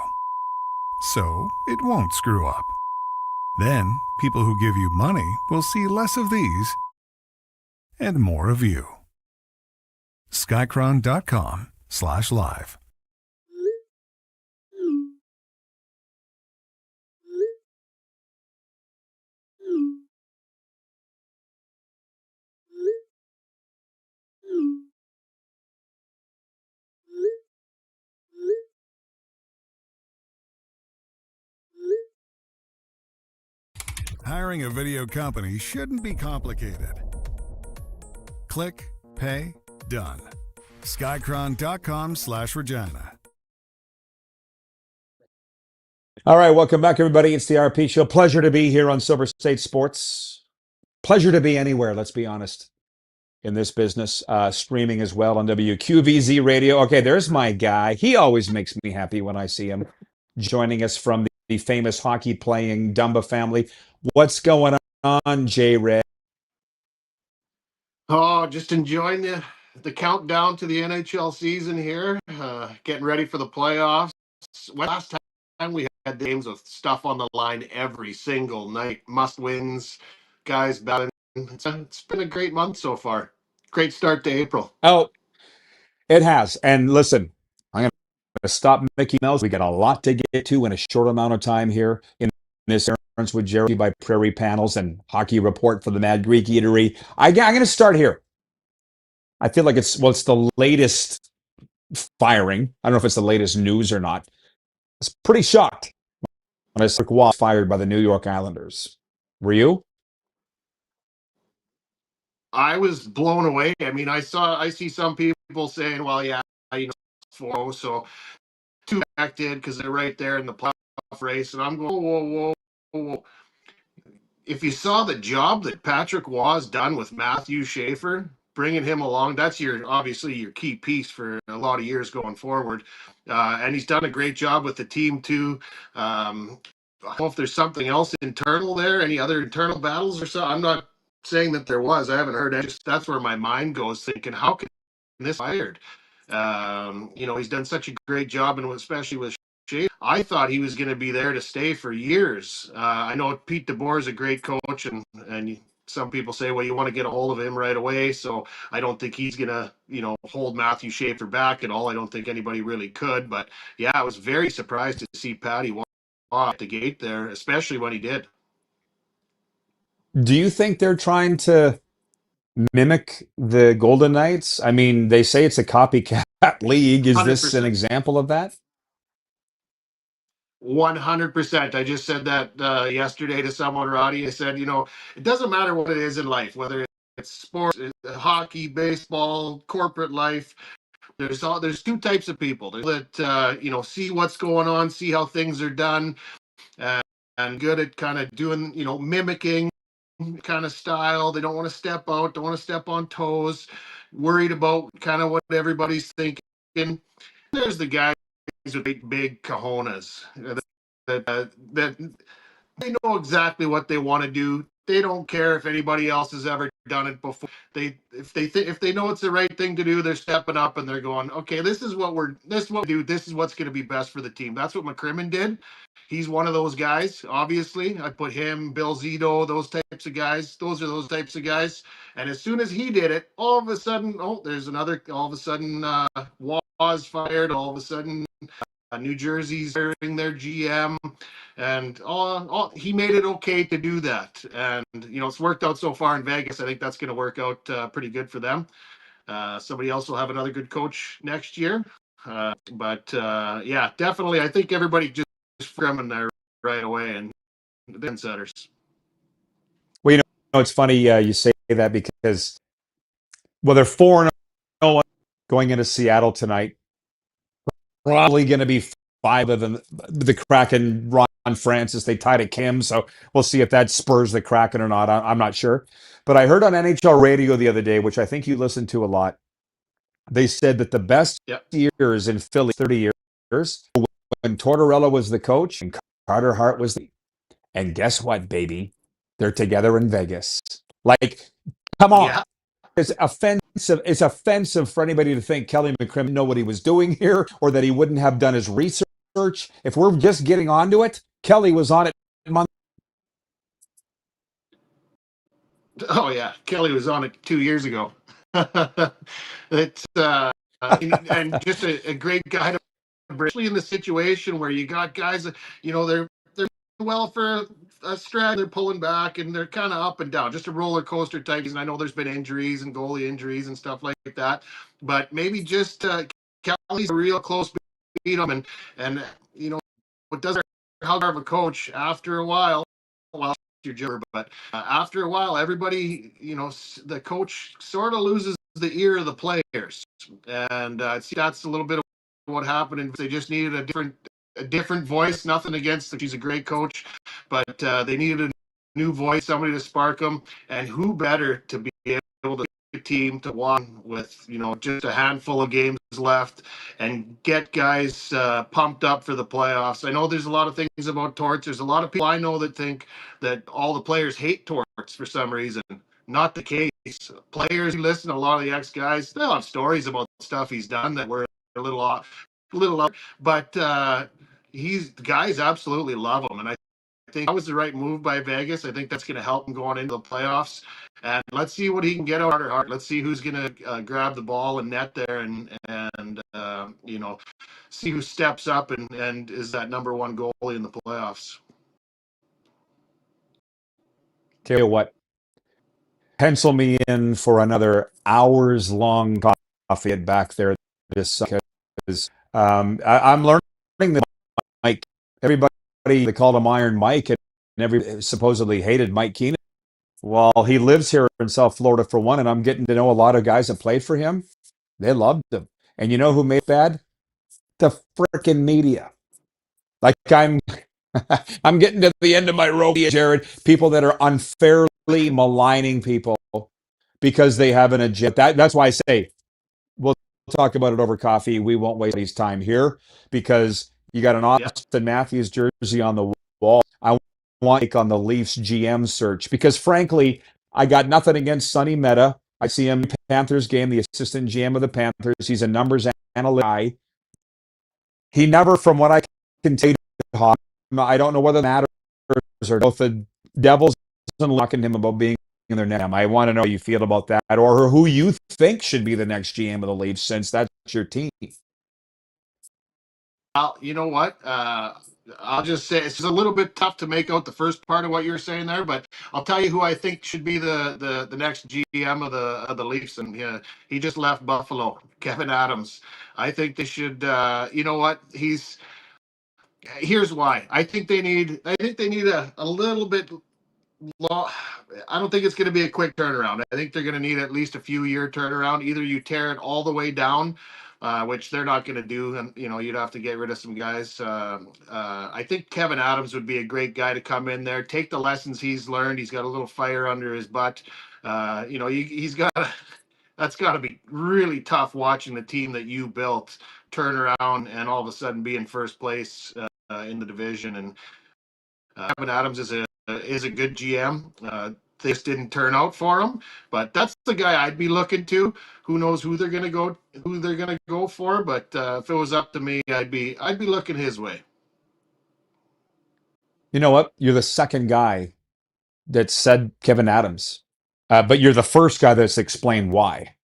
so it won't screw up. Then, people who give you money will see less of these and more of you. Skycron.com/live. Hiring a video company shouldn't be complicated. Click, pay, done. Skycron.com/Regina. All right, welcome back, everybody. It's the RP Show. Pleasure to be here on Silver State Sports. Pleasure to be anywhere, let's be honest, in this business. Streaming as well on WQVZ Radio. Okay, there's my guy. He always makes me happy when I see him joining us from the famous hockey-playing Dumba family. What's going on, Jared? Oh, just enjoying the countdown to the NHL season here. Getting ready for the playoffs. Last time we had games with stuff on the line every single night, must wins, guys battling. It's been a great month so far. Great start to April. Oh, it has. And listen, I'm going to stop Mickey Mouse. We got a lot to get to in a short amount of time here in this Errands with Jerry by Prairie Panels and Hockey Report for the Mad Greek Eatery. I'm going to start here. I feel like it's the latest firing. I don't know if it's the latest news or not. I was pretty shocked when I saw Rick Waugh fired by the New York Islanders. Were you? I was blown away. I mean, I see some people saying, well, yeah, so too acted because they're right there in the playoff race. And I'm going, whoa. If you saw the job that Patrick Waugh has done with Matthew Schaefer, bringing him along, that's obviously your key piece for a lot of years going forward. And he's done a great job with the team too. I don't know if there's something else internal there, any other internal battles or so. I'm not saying that there was. I haven't heard it. That's where my mind goes thinking, how can this fired? He's done such a great job, and especially with Shea, I thought he was going to be there to stay for years. I know Pete DeBoer is a great coach, and some people say, well, you want to get a hold of him right away. So I don't think he's going to, hold Matthew Schaefer back at all. I don't think anybody really could. But yeah, I was very surprised to see Patty Waugh at the gate there, especially when he did. Do you think they're trying to mimic the Golden Knights? I mean, they say it's a copycat league. Is 100%. This an example of that? 100%. I just said that yesterday to someone, Roddy. I said, it doesn't matter what it is in life, whether it's sports, hockey, baseball, corporate life. There's two types of people that see what's going on, see how things are done, and good at kind of doing mimicking kind of style. They don't want to step out, don't want to step on toes, worried about kind of what everybody's thinking. There's the guys with big cojones that they know exactly what they want to do. They don't care if anybody else has ever done it before. If they know it's the right thing to do, they're stepping up and they're going, okay, this is what we do. This is what's going to be best for the team. That's what McCrimmon did. He's one of those guys. Obviously, I put him, Bill Zito, those types of guys. Those are those types of guys. And as soon as he did it, all of a sudden, there's another. All of a sudden, Waugh's fired. All of a sudden, New Jersey's hiring their GM, and he made it okay to do that. And it's worked out so far in Vegas. I think that's going to work out pretty good for them. Somebody else will have another good coach next year. But yeah, definitely, I think everybody just from there right away and the setters. Well, it's funny you say that because they're 4-0 going into Seattle tonight. Probably going to be 5 of them. The Kraken, Ron Francis, they tied at Kim, so we'll see if that spurs the Kraken or not. I'm not sure. But I heard on NHL radio the other day, which I think you listen to a lot, they said that the best years in Philly, 30 years, when Tortorella was the coach and Carter Hart was the... And guess what, baby? They're together in Vegas. Like, come on. Yeah. It's offensive for anybody to think Kelly McCrimmon know what he was doing here or that he wouldn't have done his research. If we're just getting onto it, Kelly was on it. Oh, yeah. Kelly was on it 2 years ago. It's and just a great guy to, especially in the situation where you got guys that, they're well for a stretch, they're pulling back and they're kind of up and down, just a roller coaster type. And I know there's been injuries and goalie injuries and stuff like that, but maybe just Kelly's a real close beat him, and it doesn't how of a coach after a while. Well, your jobber, but after a while, everybody, the coach sort of loses the ear of the players, and see, that's a little bit of what happened. And they just needed a different voice. Nothing against her; she's a great coach, but they needed a new voice, somebody to spark them. And who better to be able to take a team to one with just a handful of games left and get guys pumped up for the playoffs. I know there's a lot of things about Torts. There's a lot of people I know that think that all the players hate Torts for some reason. Not the case. Players who listen to a lot of the ex guys, they'll have stories about stuff he's done that were a little off, but the guys absolutely love him, and I think that was the right move by Vegas. I think that's going to help him going into the playoffs. And let's see what he can get out of Hart. Let's see who's going to grab the ball and net there, and see who steps up and is that number one goalie in the playoffs. Tell you what, pencil me in for another hours long coffee back there this because I'm learning that Mike, everybody, they called him Iron Mike, and every supposedly hated Mike Keenan. Well, he lives here in South Florida for one, and I'm getting to know a lot of guys that played for him. They loved him. And you know who made it bad? The frickin' media. Like I'm getting to the end of my rope, Jared. People that are unfairly maligning people because they have an agenda. That's why I say we'll talk about it over coffee. We won't waste his time here because you got an Austin Matthews jersey on the wall. I want to take on the Leafs GM search because, frankly, I got nothing against Sonny Meta. I see him in the Panthers game, the assistant GM of the Panthers. He's a numbers analyst guy. He never, from what I can tell, I don't know whether that matters or both the Devils and locking him about being in their net. I want to know how you feel about that, or who you think should be the next GM of the Leafs, since that's your team. You know what? I'll just say it's a little bit tough to make out the first part of what you're saying there, but I'll tell you who I think should be the next GM of the Leafs, and he just left Buffalo, Kevin Adams. I think they should. You know what? Here's why. I think they need a little bit long. I don't think it's going to be a quick turnaround. I think they're going to need at least a few year turnaround. Either you tear it all the way down, which they're not going to do, and you'd have to get rid of some guys. I think Kevin Adams would be a great guy to come in there, take the lessons he's learned. He's got a little fire under his butt. He's got. That's got to be really tough watching the team that you built turn around and all of a sudden be in first place in the division. And Kevin Adams is a good GM. This didn't turn out for him, but that's the guy I'd be looking to. Who knows who they're gonna go for? But if it was up to me, I'd be looking his way. You know what? You're the second guy that said Kevin Adams, but you're the first guy that's explained why,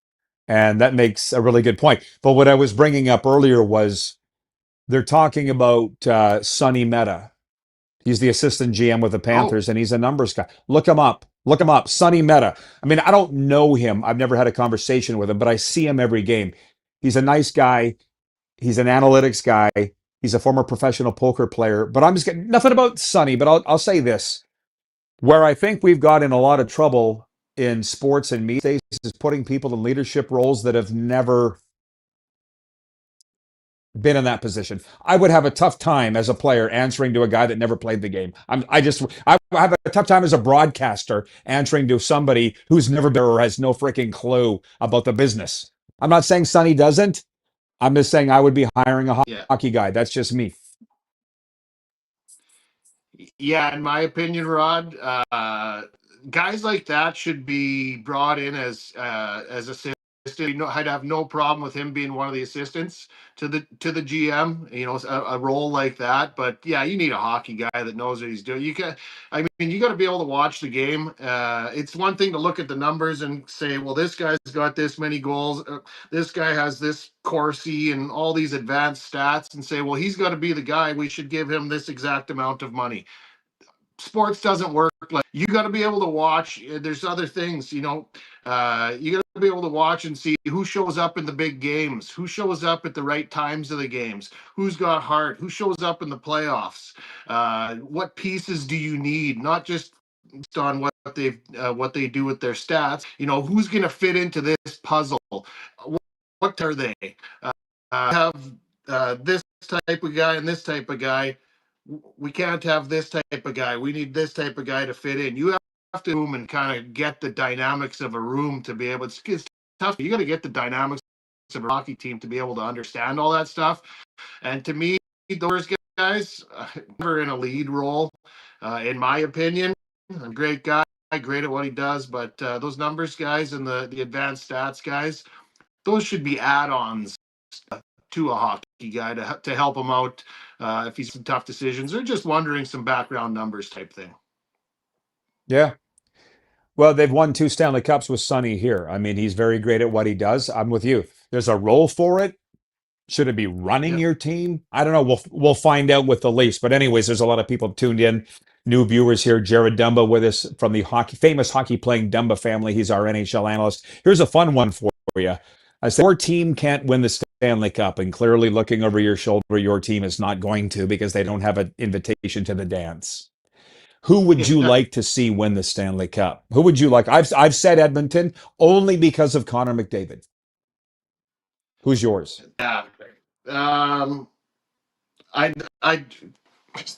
and that makes a really good point. But what I was bringing up earlier was they're talking about Sonny Meta. He's the assistant GM with the Panthers, and he's a numbers guy. Look him up. Look him up. Sonny Meta. I mean, I don't know him. I've never had a conversation with him, but I see him every game. He's a nice guy. He's an analytics guy. He's a former professional poker player. But I'm just getting nothing about Sonny, but I'll say this. Where I think we've got in a lot of trouble in sports and media is putting people in leadership roles that have never been in that position. I would have a tough time as a player answering to a guy that never played the game. I have a tough time as a broadcaster answering to somebody who's never been or has no freaking clue about the business. I'm not saying Sonny doesn't. I'm just saying I would be hiring a hockey guy. That's just me. Yeah, in my opinion, Rod, guys like that should be brought in as assistants. I'd have no problem with him being one of the assistants to the GM. A role like that. But yeah, you need a hockey guy that knows what he's doing. You got to be able to watch the game. It's one thing to look at the numbers and say, well, this guy's got this many goals. This guy has this Corsi and all these advanced stats, and say, well, he's got to be the guy. We should give him this exact amount of money. Sports doesn't work like you got to be able to watch. There's other things, you got to be able to watch and see who shows up in the big games, who shows up at the right times of the games, who's got heart, who shows up in the playoffs. What pieces do you need? Not just on what they do with their stats. Who's going to fit into this puzzle? What are they? Have this type of guy and this type of guy. We can't have this type of guy. We need this type of guy to fit in. You have to room and kind of get the dynamics of a room to be able to. It's tough. You got to get the dynamics of a hockey team to be able to understand all that stuff. And to me, those guys never in a lead role, in my opinion. A great guy, great at what he does, but those numbers guys and the advanced stats guys, those should be add-ons to a hockey guy to help him out if he's some tough decisions or just wondering some background numbers type thing. Yeah. Well, they've won 2 Stanley Cups with Sonny here. I mean, he's very great at what he does. I'm with you. There's a role for it. Should it be running your team? I don't know. We'll find out with the Leafs. But anyways, there's a lot of people tuned in. New viewers here. Jared Dumba with us from the famous hockey playing Dumba family. He's our NHL analyst. Here's a fun one for you. I said, your team can't win the Stanley Cup, and clearly looking over your shoulder, your team is not going to because they don't have an invitation to the dance. Who would you like to see win the Stanley Cup? Who would you like? I've said Edmonton only because of Connor McDavid. Who's yours? Yeah. I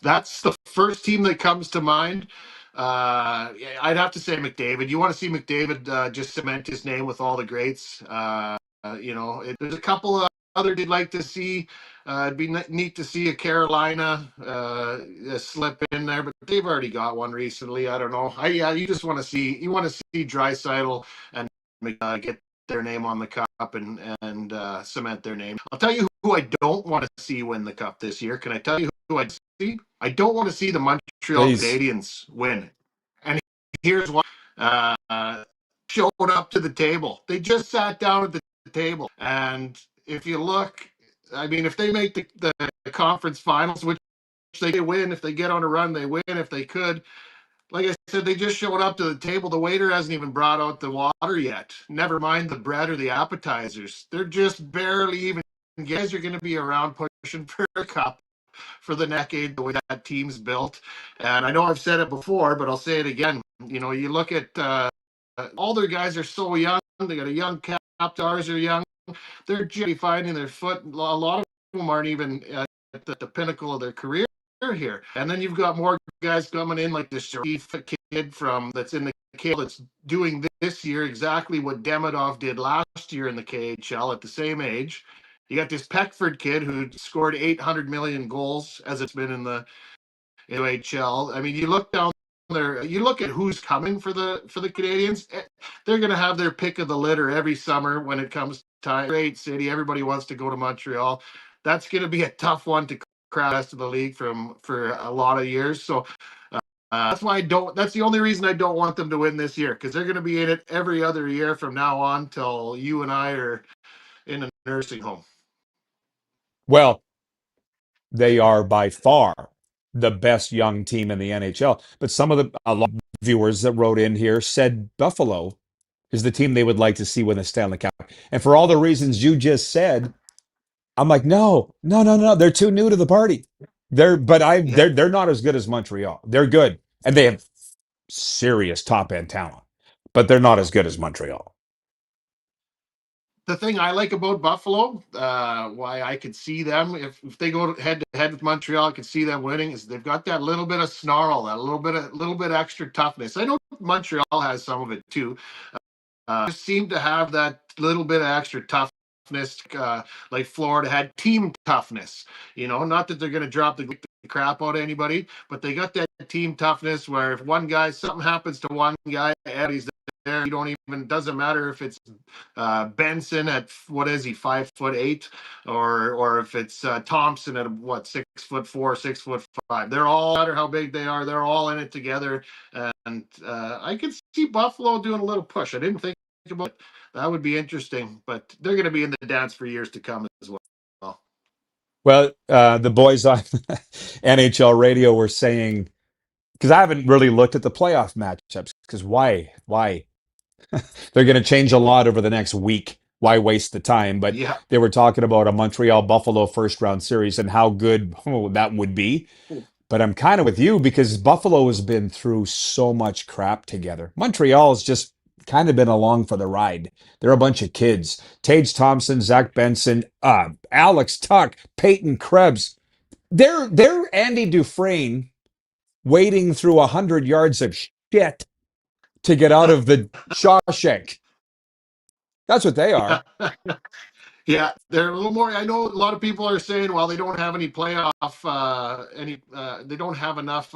that's the first team that comes to mind. I'd have to say McDavid. You want to see McDavid just cement his name with all the greats. There's a couple of other they'd like to see. It'd be neat to see a Carolina slip in there, but they've already got one recently. I don't know. You just want to see Draisaitl and get their name on the cup and cement their name. I'll tell you who I don't want to see win the cup this year. Can I tell you who I'd see? I don't want to see the Montreal Canadiens win. And here's why. Showed up to the table. They just sat down at the table. And if you look, I mean, if they make the conference finals, which they win, if they get on a run, they win. If they could, like I said, they just showed up to the table. The waiter hasn't even brought out the water yet. Never mind the bread or the appetizers. They're just barely even. Guys are going to be around pushing for a cup for the decade, the way that team's built. And I know I've said it before, but I'll say it again. You know, you look at all their guys are so young. They got a young cap. Ours are young. They're just finding their foot. A lot of them aren't even at the pinnacle of their career here. And then you've got more guys coming in like the Sharif kid that's in the KHL that's doing this year exactly what Demidov did last year in the KHL at the same age. You got this Peckford kid who scored 800 million goals as it's been in the NHL. I mean, you look down there, you look at who's coming for the Canadians. They're going to have their pick of the litter every summer when it comes time. Great city, everybody wants to go to Montreal. That's going to be a tough one to crack the rest of the league for a lot of years. So that's why that's the only reason I don't want them to win this year, because they're going to be in it every other year from now on till you and I are in a nursing home. Well, they are by far the best young team in the NHL. But a lot of viewers that wrote in here said Buffalo is the team they would like to see win the Stanley Cup. And for all the reasons you just said, I'm like, no. They're too new to the party. They're not as good as Montreal. They're good. And they have serious top end talent, but they're not as good as Montreal. The thing I like about Buffalo, why I could see them if they go head to head with Montreal, I could see them winning. Is they've got that little bit of snarl, that little bit extra toughness. I know Montreal has some of it too. Just seem to have that little bit of extra toughness, like Florida had team toughness. You know, not that they're going to drop the crap out of anybody, but they got that team toughness where if something happens to one guy, Eddie's there. You don't even, doesn't matter if it's Benson at, what is he, 5'8", or if it's Thompson at 6'4", 6'5". They're all, no matter how big they are, they're all in it together. And I could see Buffalo doing a little push. I didn't think about it. That would be interesting, but they're going to be in the dance for years to come as well. Well, the boys on NHL radio were saying, because I haven't really looked at the playoff matchups, because why? They're going to change a lot over the next week. Why waste the time? But They were talking about a Montreal-Buffalo first-round series and how good that would be. But I'm kind of with you because Buffalo has been through so much crap together. Montreal is just kind of been along for the ride. They're a bunch of kids. Tage Thompson, Zach Benson, Alex Tuck, Peyton Krebs. They're Andy Dufresne wading through 100 yards of shit to get out of the Shawshank. That's what they are. Yeah, they're a little more. I know a lot of people are saying, well, they don't have any playoff, they don't have enough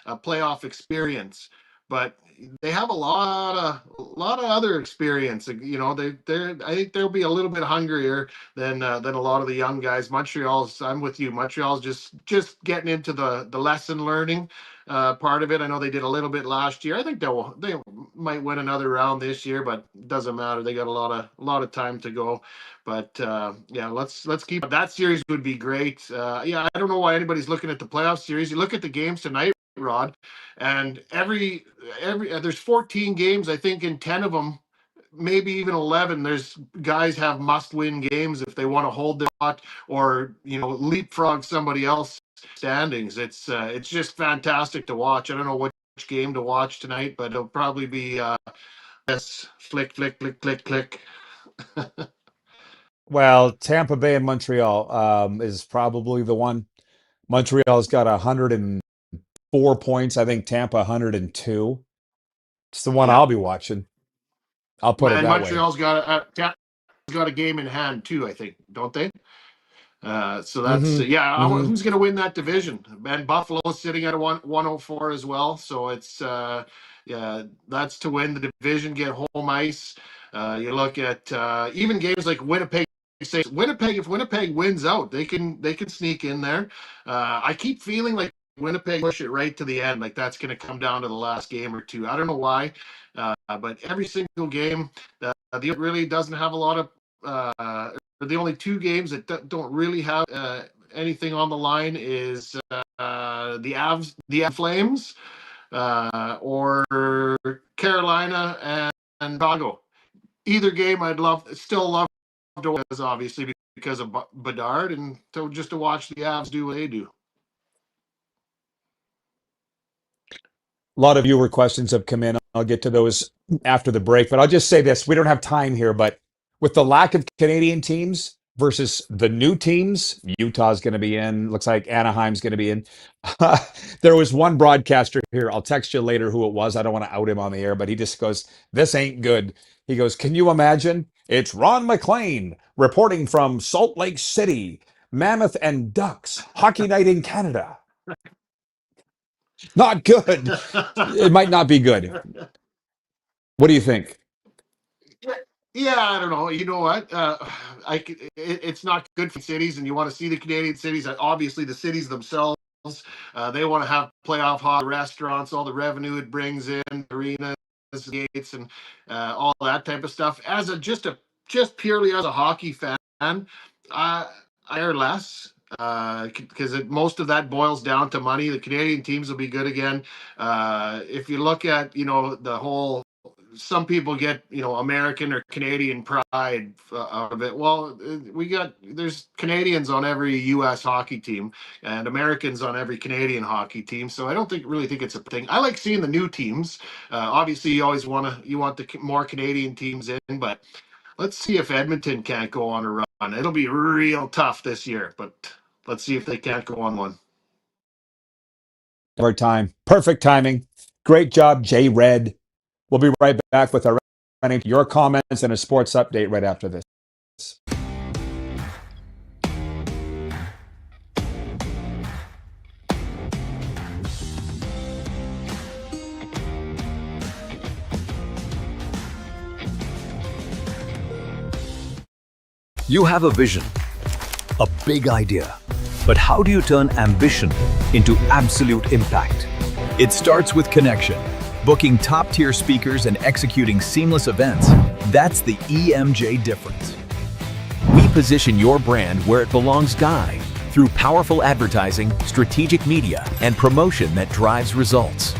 playoff experience, but they have a lot of other experience. You know, I think they'll be a little bit hungrier than a lot of the young guys. Montreal's, I'm with you. Montreal's just getting into the lesson learning part of it. I know they did a little bit last year. I think they might win another round this year, but it doesn't matter. They got a lot of time to go. But yeah, let's keep that series would be great. Yeah, I don't know why anybody's looking at the playoff series. You look at the games tonight, Rod, and every there's 14 games. I think in 10 of them, maybe even 11, there's guys have must-win games if they want to hold their spot or leapfrog somebody else standings. It's just fantastic to watch. I don't know which game to watch tonight, but it'll probably be this flick, flick, flick, click, click. Well, Tampa Bay and Montreal is probably the one. Montreal's got 104 points. I think Tampa 102. It's the one I'll be watching. I'll put it And that Montreal's got a game in hand too, I think, don't they? So that's who's going to win that division? And Buffalo's sitting at a 104 as well. So it's that's to win the division, get home ice. You look at even games like Winnipeg. If Winnipeg wins out, they can sneak in there. I keep feeling like Winnipeg push it right to the end, like that's going to come down to the last game or two. I don't know why, but every single game, the really doesn't have a lot of. The only two games that don't really have anything on the line is the Flames, or Carolina and Chicago. Either game I'd still love to watch, obviously because of Bedard, and just to watch the Avs do what they do. A lot of viewer questions have come in. I'll get to those after the break, but I'll just say this. We don't have time here, but with the lack of Canadian teams versus the new teams, Utah's going to be in. Looks like Anaheim's going to be in. There was one broadcaster here. I'll text you later who it was. I don't want to out him on the air, but he just goes, "This ain't good." He goes, "Can you imagine? It's Ron McLean reporting from Salt Lake City, Mammoth and Ducks, hockey night in Canada." Not good. It might not be good. What do you think? Yeah, I don't know. You know what? It's not good for cities, and you want to see the Canadian cities. Obviously, the cities themselves, they want to have playoff hot restaurants, all the revenue it brings in, arenas, gates, and all that type of stuff. Just purely as a hockey fan, I care less. Because most of that boils down to money. The Canadian teams will be good again. If you look at the whole, some people get American or Canadian pride out of it. Well, there's Canadians on every U.S. hockey team and Americans on every Canadian hockey team. So I don't really think it's a thing. I like seeing the new teams. Obviously, you always want the more Canadian teams in, but let's see if Edmonton can't go on a run. It'll be real tough this year, but let's see if they can't go on one. Our time. Perfect timing. Great job, Jay Red. We'll be right back with your comments and a sports update right after this. You have a vision, a big idea. But how do you turn ambition into absolute impact? It starts with connection. Booking top-tier speakers and executing seamless events, that's the EMJ difference. We position your brand where it belongs, Guy, through powerful advertising, strategic media, and promotion that drives results.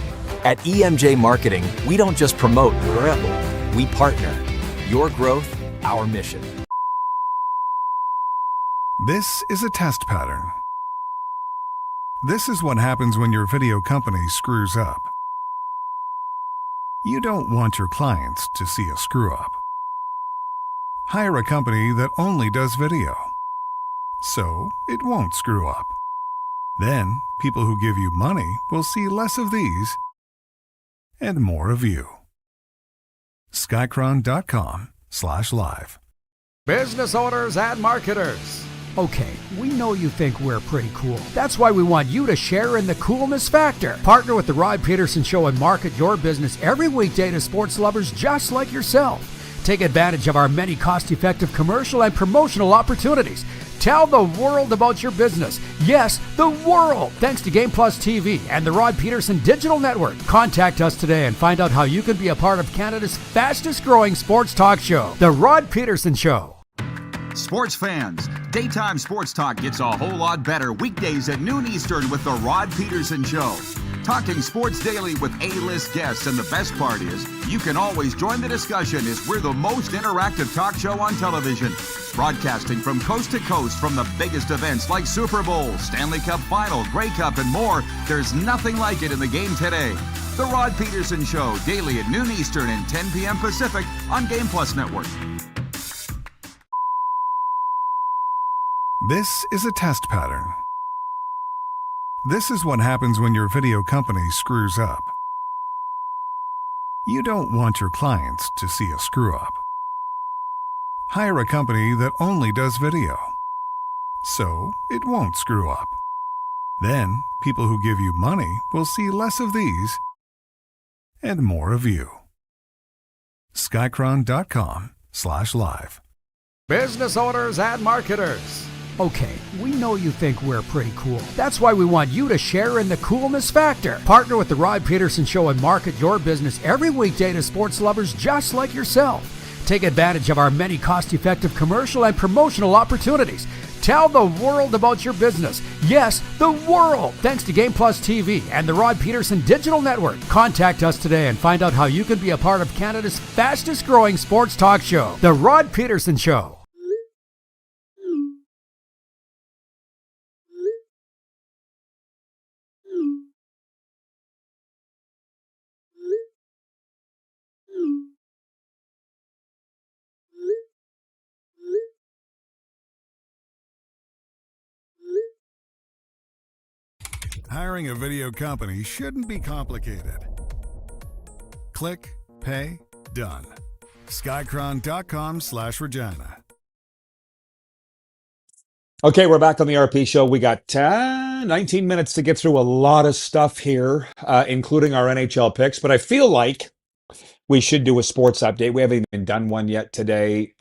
At EMJ Marketing, we don't just promote, we partner. Your growth, our mission. This is a test pattern. This is what happens when your video company screws up. You don't want your clients to see a screw-up. Hire a company that only does video, so it won't screw up. Then, people who give you money will see less of these and more of you. Skycron.com/live. Business owners and marketers. Okay, we know you think we're pretty cool. That's why we want you to share in the coolness factor. Partner with the Rod Pedersen Show and market your business every weekday to sports lovers just like yourself. Take advantage of our many cost-effective commercial and promotional opportunities. Tell the world about your business. Yes, the world. Thanks to Game Plus TV and the Rod Pedersen Digital Network. Contact us today and find out how you can be a part of Canada's fastest-growing sports talk show, The Rod Pedersen Show. Sports fans, daytime sports talk gets a whole lot better weekdays at noon Eastern with the Rod Pedersen Show. Talking sports daily with A-list guests, and the best part is, you can always join the discussion as we're the most interactive talk show on television. Broadcasting from coast to coast from the biggest events like Super Bowl, Stanley Cup Final, Grey Cup, and more, there's nothing like it in the game today. The Rod Pedersen Show, daily at noon Eastern and 10 p.m. Pacific on Game Plus Network. This is a test pattern. This is what happens when your video company screws up. You don't want your clients to see a screw-up. Hire a company that only does video, so it won't screw up. Then, people who give you money will see less of these and more of you. Skycron.com/live. Business owners and marketers. Okay, we know you think we're pretty cool. That's why we want you to share in the coolness factor. Partner with the Rod Pedersen Show and market your business every weekday to sports lovers just like yourself. Take advantage of our many cost-effective commercial and promotional opportunities. Tell the world about your business. Yes, the world. Thanks to Game Plus TV and the Rod Pedersen Digital Network. Contact us today and find out how you can be a part of Canada's fastest-growing sports talk show, The Rod Pedersen Show. Hiring a video company shouldn't be complicated. Click, pay, done. Skycron.com/Regina. Okay, we're back on the RP show. We got 19 minutes to get through a lot of stuff here, including our NHL picks, but I feel like we should do a sports update. We haven't even done one yet today.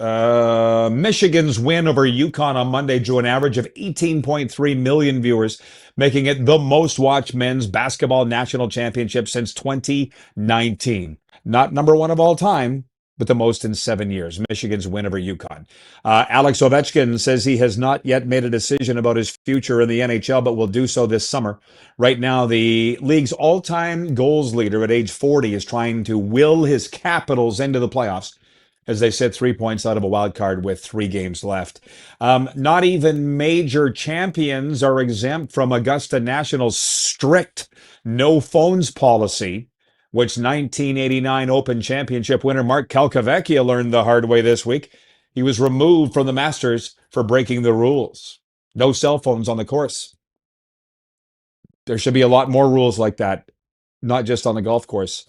Michigan's win over UConn on Monday drew an average of 18.3 million viewers, making it the most watched men's basketball national championship since 2019. Not number one of all time, but the most in 7 years. Michigan's win over UConn. Alex Ovechkin says he has not yet made a decision about his future in the NHL, but will do so this summer. Right now, the league's all-time goals leader at age 40 is trying to will his Capitals into the playoffs as they sit 3 points out of a wild card with 3 games left. Not even major champions are exempt from Augusta National's strict no phones policy, which 1989 Open Championship winner Mark Calcavecchia learned the hard way this week. He was removed from the Masters for breaking the rules. No cell phones on the course. There should be a lot more rules like that, not just on the golf course.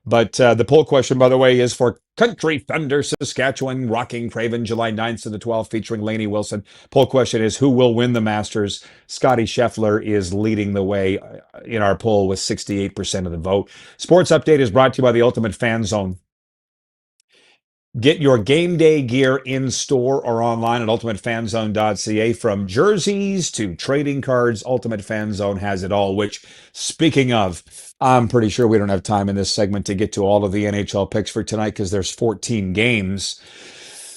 But the poll question, by the way, is for Country Thunder, Saskatchewan, Rocking Craven, July 9th to the 12th, featuring Lainey Wilson. Poll question is, who will win the Masters? Scotty Scheffler is leading the way in our poll with 68% of the vote. Sports Update is brought to you by the Ultimate Fan Zone. Get your game day gear in store or online at ultimatefanzone.ca. From jerseys to trading cards, Ultimate Fan Zone has it all, which, speaking of, I'm pretty sure we don't have time in this segment to get to all of the NHL picks for tonight because there's 14 games.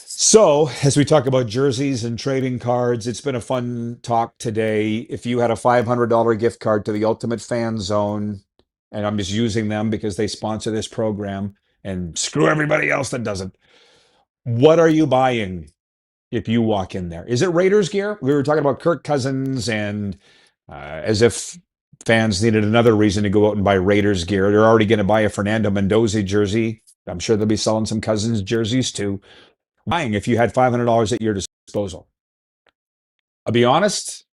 So, as we talk about jerseys and trading cards, it's been a fun talk today. If you had a $500 gift card to the Ultimate Fan Zone, and I'm just using them because they sponsor this program, and screw everybody else that doesn't, what are you buying if you walk in there? Is it Raiders gear? We were talking about Kirk Cousins and as if fans needed another reason to go out and buy Raiders gear. They're already going to buy a Fernando Mendoza jersey. I'm sure they'll be selling some Cousins jerseys too. Buying if you had $500 at your disposal. I'll be honest,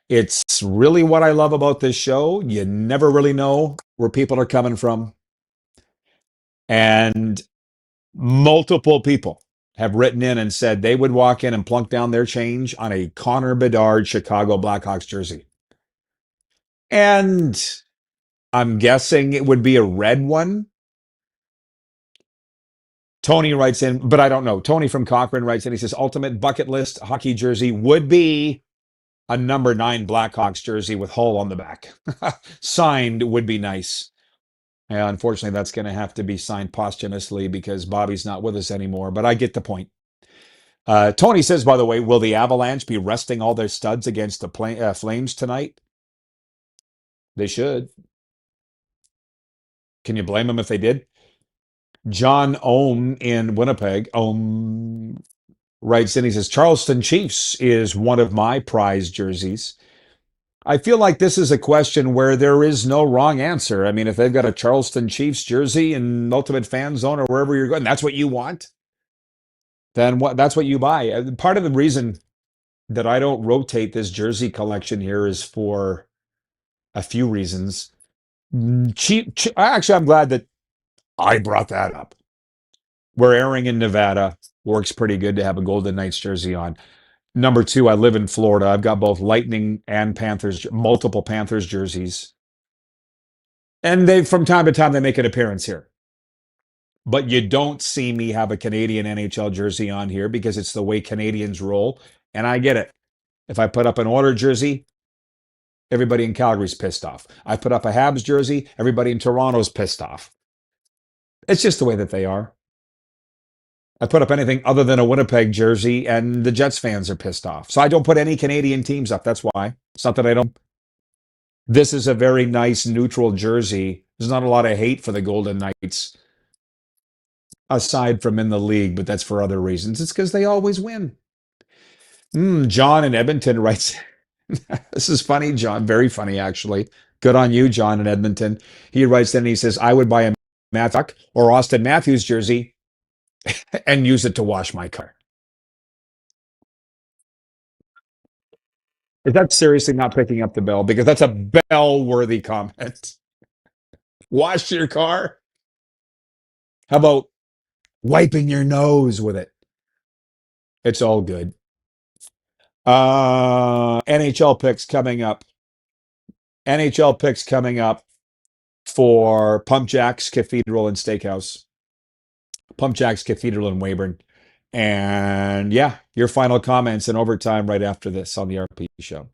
it's really what I love about this show. You never really know where people are coming from. And multiple people have written in and said they would walk in and plunk down their change on a Connor Bedard Chicago Blackhawks jersey. And I'm guessing it would be a red one. Tony writes in, but I don't know. Tony from Cochrane writes in, he says, ultimate bucket list hockey jersey would be a number 9 Blackhawks jersey with Hull on the back. Signed would be nice. Yeah, unfortunately, that's going to have to be signed posthumously because Bobby's not with us anymore, but I get the point. Tony says, by the way, will the Avalanche be resting all their studs against the Flames tonight? They should. Can you blame them if they did? John Ohm in Winnipeg, writes in, he says, Charleston Chiefs is one of my prize jerseys. I feel like this is a question where there is no wrong answer. I mean, if they've got a Charleston Chiefs jersey in Ultimate Fan Zone or wherever you're going, that's what you want, then that's what you buy. Part of the reason that I don't rotate this jersey collection here is for a few reasons. Actually, I'm glad that I brought that up. We're airing in Nevada. Works pretty good to have a Golden Knights jersey on. Number 2, I live in Florida. I've got both Lightning and Panthers, multiple Panthers jerseys. And they, from time to time, they make an appearance here. But you don't see me have a Canadian NHL jersey on here because it's the way Canadians roll. And I get it. If I put up an Oilers jersey, everybody in Calgary's pissed off. I put up a Habs jersey, everybody in Toronto's pissed off. It's just the way that they are. I put up anything other than a Winnipeg jersey, and the Jets fans are pissed off. So I don't put any Canadian teams up. That's why. It's not that I don't. This is a very nice neutral jersey. There's not a lot of hate for the Golden Knights, aside from in the league, but that's for other reasons. It's because they always win. John in Edmonton writes, this is funny, John. Very funny, actually. Good on you, John in Edmonton. He writes in and he says, I would buy a Matthew or Austin Matthews jersey and use it to wash my car. Is that seriously not picking up the bell? Because that's a bell-worthy comment. Wash your car? How about wiping your nose with it? It's all good. NHL picks coming up. NHL picks coming up for Pump Jacks Cathedral and Steakhouse. Pump Jacks Cathedral in Weyburn. And yeah, your final comments in overtime right after this on the RP Show.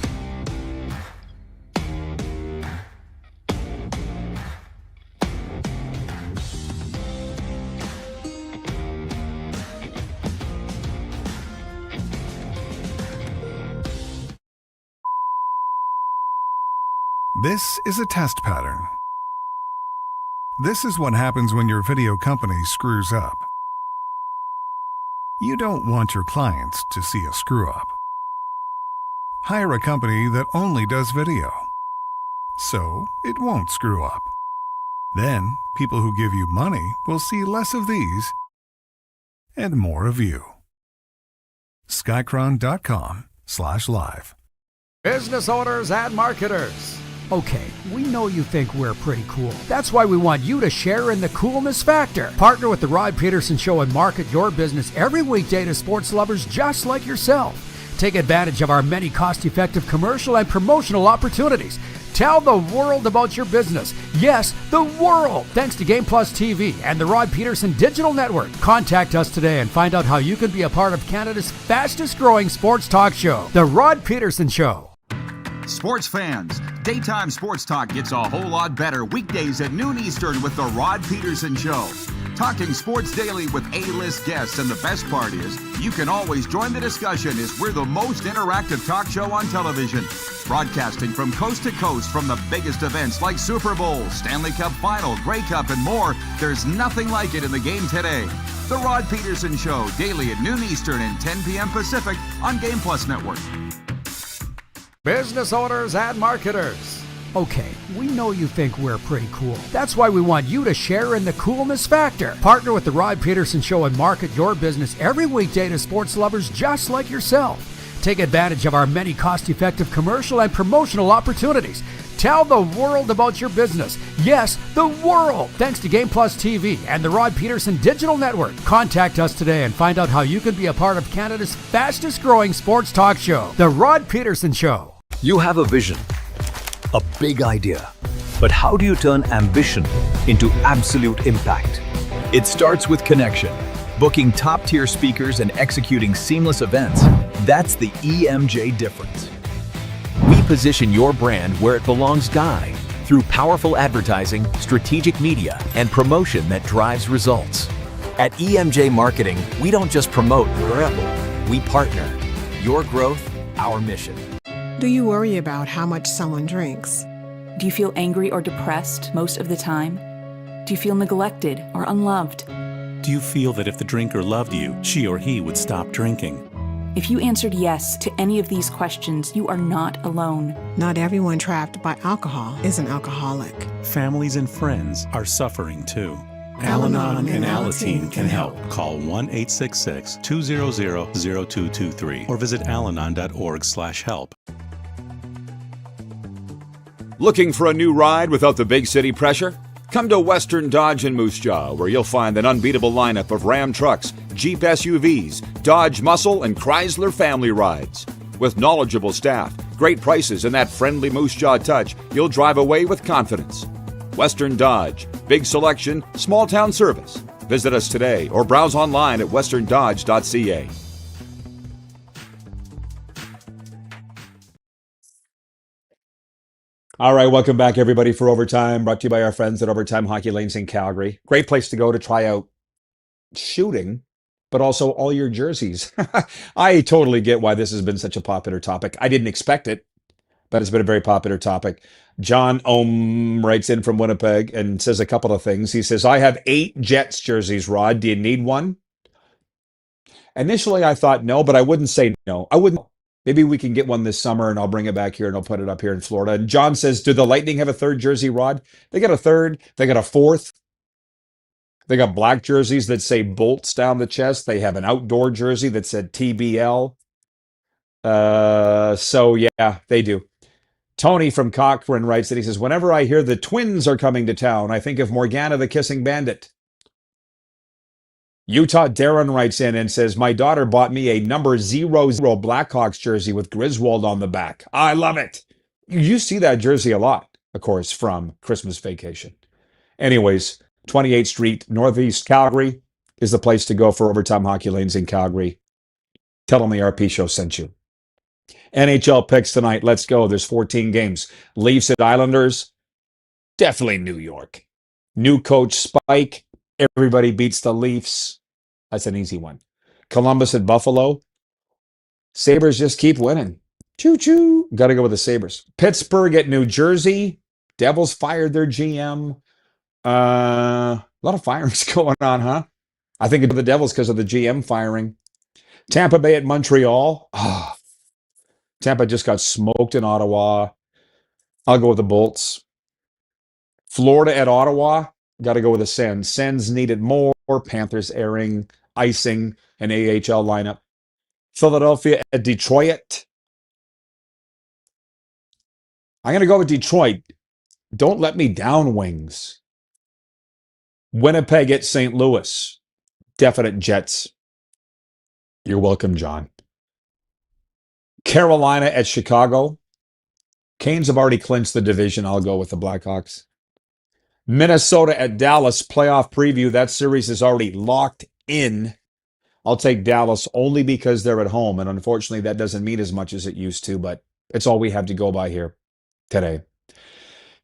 This is a test pattern. This is what happens when your video company screws up. You don't want your clients to see a screw-up. Hire a company that only does video, so it won't screw up. Then, people who give you money will see less of these and more of you. Skycron.com/live. Business owners and marketers. Okay, we know you think we're pretty cool. That's why we want you to share in the coolness factor. Partner with the Rod Pedersen Show and market your business every weekday to sports lovers just like yourself. Take advantage of our many cost-effective commercial and promotional opportunities. Tell the world about your business. Yes, the world. Thanks to Game Plus TV and the Rod Pedersen Digital Network. Contact us today and find out how you can be a part of Canada's fastest-growing sports talk show, The Rod Pedersen Show. Sports fans, daytime sports talk gets a whole lot better weekdays at noon Eastern with The Rod Pedersen Show. Talking sports daily with A-list guests, and the best part is, you can always join the discussion as we're the most interactive talk show on television. Broadcasting from coast to coast from the biggest events like Super Bowl, Stanley Cup Final, Grey Cup, and more. There's nothing like it in the game today. The Rod Pedersen Show, daily at noon Eastern and 10 p.m. Pacific on Game Plus Network. Business owners and marketers. Okay, we know you think we're pretty cool. That's why we want you to share in the coolness factor. Partner with the Rod Pedersen Show and market your business every weekday to sports lovers just like yourself. Take advantage of our many cost-effective commercial and promotional opportunities. Tell the world about your business. Yes, the world. Thanks to Game Plus TV and the Rod Pedersen Digital Network. Contact us today and find out how you can be a part of Canada's fastest growing sports talk show, The Rod Pedersen Show. You have a vision, a big idea. But how do you turn ambition into absolute impact? It starts with connection. Booking top-tier speakers and executing seamless events. That's the EMJ difference. We position your brand where it belongs, Guy, through powerful advertising, strategic media, and promotion that drives results. At EMJ Marketing, we don't just promote, we partner. Your growth, our mission. Do you worry about how much someone drinks? Do you feel angry or depressed most of the time? Do you feel neglected or unloved? Do you feel that if the drinker loved you, she or he would stop drinking? If you answered yes to any of these questions, you are not alone. Not everyone trapped by alcohol is an alcoholic. Families and friends are suffering too. Al-Anon and Alateen can help. Call 1-866-200-0223 or visit alanon.org/help. Looking for a new ride without the big city pressure? Come to Western Dodge in Moose Jaw, where you'll find an unbeatable lineup of Ram trucks, Jeep SUVs, Dodge Muscle, and Chrysler family rides. With knowledgeable staff, great prices, and that friendly Moose Jaw touch, you'll drive away with confidence. Western Dodge, big selection, small town service. Visit us today or browse online at westerndodge.ca. All right, welcome back, everybody, for Overtime, brought to you by our friends at Overtime Hockey Lanes in Calgary. Great place to go to try out shooting, but also all your jerseys. I totally get why this has been such a popular topic. I didn't expect it, but it's been a very popular topic. John Ohm writes in from Winnipeg and says a couple of things. He says, I have 8 Jets jerseys, Rod. Do you need one? Initially, I thought no, but I wouldn't say no. I wouldn't. Maybe we can get one this summer and I'll bring it back here and I'll put it up here in Florida. And John says, do the Lightning have a 3rd jersey, Rod? They got a 3rd. They got a 4th. They got black jerseys that say Bolts down the chest. They have an outdoor jersey that said TBL. So yeah, they do. Tony from Cochrane writes that he says, whenever I hear the Twins are coming to town, I think of Morgana the Kissing Bandit. Utah Darren writes in and says, my daughter bought me a number 00 Blackhawks jersey with Griswold on the back. I love it. You see that jersey a lot, of course, from Christmas Vacation. Anyways, 28th Street, Northeast Calgary is the place to go for Overtime Hockey Lanes in Calgary. Tell them the RP Show sent you. NHL picks tonight. Let's go. There's 14 games. Leafs at Islanders. Definitely New York. New coach Spike. Everybody beats the Leafs. That's an easy one. Columbus at Buffalo. Sabres just keep winning. Choo-choo. Got to go with the Sabres. Pittsburgh at New Jersey. Devils fired their GM. A lot of firings going on, huh? I think of the Devils because of the GM firing. Tampa Bay at Montreal. Oh, Tampa just got smoked in Ottawa. I'll go with the Bolts. Florida at Ottawa. Got to go with the Sens. Sens needed more. Panthers airing, icing, an AHL lineup. Philadelphia at Detroit. I'm going to go with Detroit. Don't let me down, Wings. Winnipeg at St. Louis. Definite Jets. You're welcome, John. Carolina at Chicago. Canes have already clinched the division. I'll go with the Blackhawks. Minnesota at Dallas, playoff preview. That series is already locked in. I'll take Dallas only because they're at home, and unfortunately that doesn't mean as much as it used to, but it's all we have to go by here today.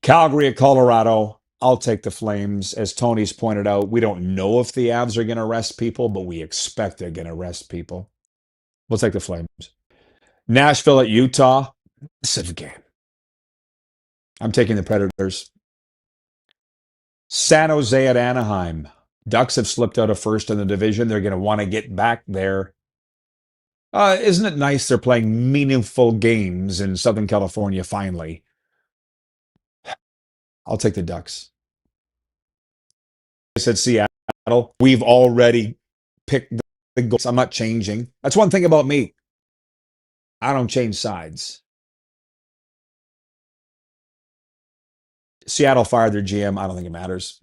Calgary at Colorado. I'll take the Flames. As Tony's pointed out, we don't know if the Avs are going to rest people, but we expect they're going to rest people. We'll take the Flames. Nashville at Utah. Massive game. I'm taking the Predators. San Jose at Anaheim. Ducks have slipped out of first in the division. They're going to want to get back there. Isn't it nice they're playing meaningful games in Southern California finally? I'll take the Ducks. I said Seattle. We've already picked the goals. I'm not changing. That's one thing about me. I don't change sides. Seattle fired their GM. I don't think it matters.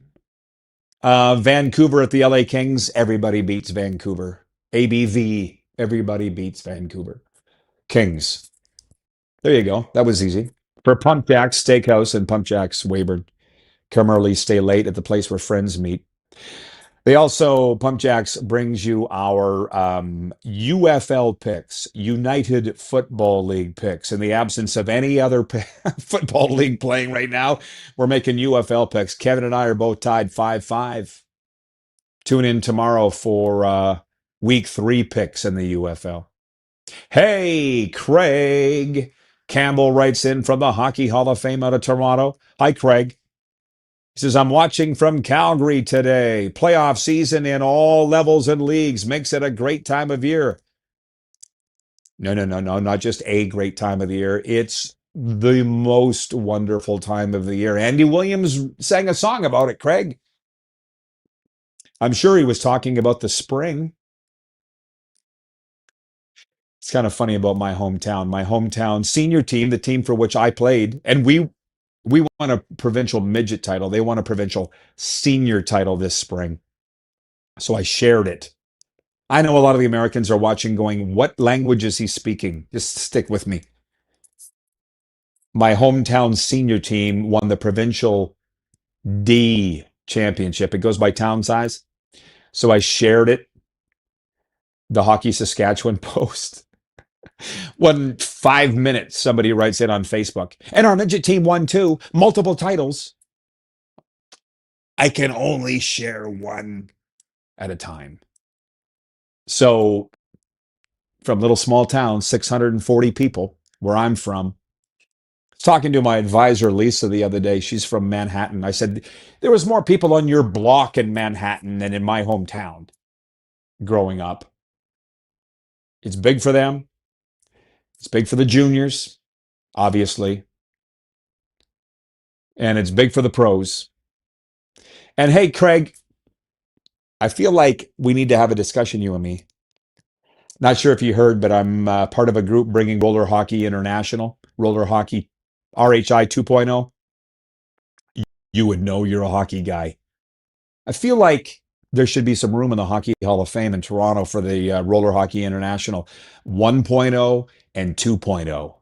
Vancouver at the LA Kings. Everybody beats Vancouver. ABV. Everybody beats Vancouver. Kings. There you go. That was easy. For Pump Jack's Steakhouse and Pump Jack's Weyburn. Come early, stay late at the place where friends meet. They also, Pump Jacks brings you our UFL picks, United Football League picks. In the absence of any other football league playing right now, we're making UFL picks. Kevin and I are both tied 5-5. Tune in tomorrow for week 3 picks in the UFL. Hey, Craig Campbell writes in from the Hockey Hall of Fame out of Toronto. Hi, Craig. He says, I'm watching from Calgary today. Playoff season in all levels and leagues makes it a great time of year. No, not just a great time of the year. It's the most wonderful time of the year. Andy Williams sang a song about it, Craig. I'm sure he was talking about the spring. It's kind of funny about my hometown. My hometown senior team, the team for which I played, and we won a provincial midget title. They won a provincial senior title this spring. So I shared it. I know a lot of the Americans are watching going, what language is he speaking? Just stick with me. My hometown senior team won the provincial D championship. It goes by town size. So I shared it. The Hockey Saskatchewan Post. 5 minutes, somebody writes in on Facebook. And our midget team won too. Multiple titles. I can only share one at a time. So from little small town, 640 people, where I'm from. I was talking to my advisor, Lisa, the other day. She's from Manhattan. I said, there was more people on your block in Manhattan than in my hometown growing up. It's big for them. It's big for the juniors, obviously. And it's big for the pros. And hey, Craig, I feel like we need to have a discussion, you and me. Not sure if you heard, but I'm part of a group bringing Roller Hockey International, Roller Hockey RHI 2.0. You would know, you're a hockey guy. I feel like there should be some room in the Hockey Hall of Fame in Toronto for the Roller Hockey International 1.0 and 2.0.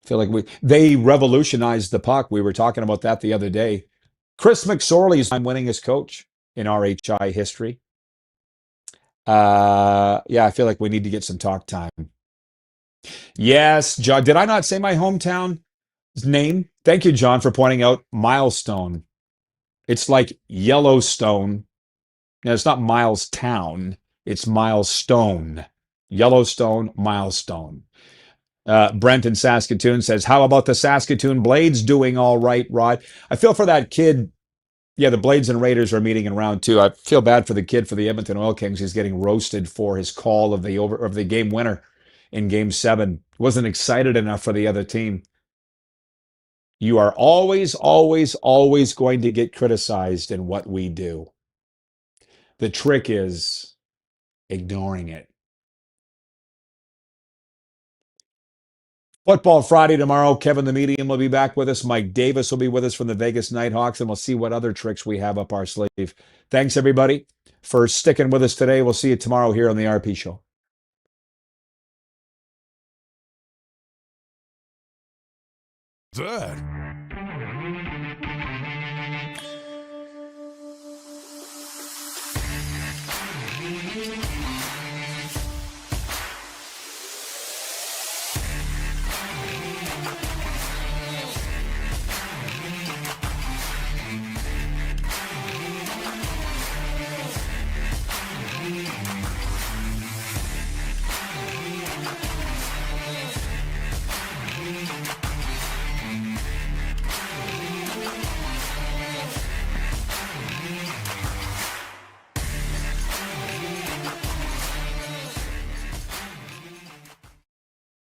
I feel like they revolutionized the puck. We were talking about that the other day. Chris McSorley is winningest coach in RHI history. Yeah, I feel like we need to get some talk time. Yes, John. Did I not say my hometown's name? Thank you, John, for pointing out Milestone. It's like Yellowstone. Now, it's not Milestown. It's Milestone. Yellowstone, Milestone. Brent in Saskatoon says, how about the Saskatoon Blades doing all right, Rod? I feel for that kid. Yeah, the Blades and Raiders are meeting in round 2. I feel bad for the kid for the Edmonton Oil Kings. He's getting roasted for his call of the game winner in Game 7. Wasn't excited enough for the other team. You are always, always, always going to get criticized in what we do. The trick is ignoring it. Football Friday tomorrow. Kevin the Medium will be back with us. Mike Davis will be with us from the Vegas Nighthawks, and we'll see what other tricks we have up our sleeve. Thanks, everybody, for sticking with us today. We'll see you tomorrow here on the RP Show. That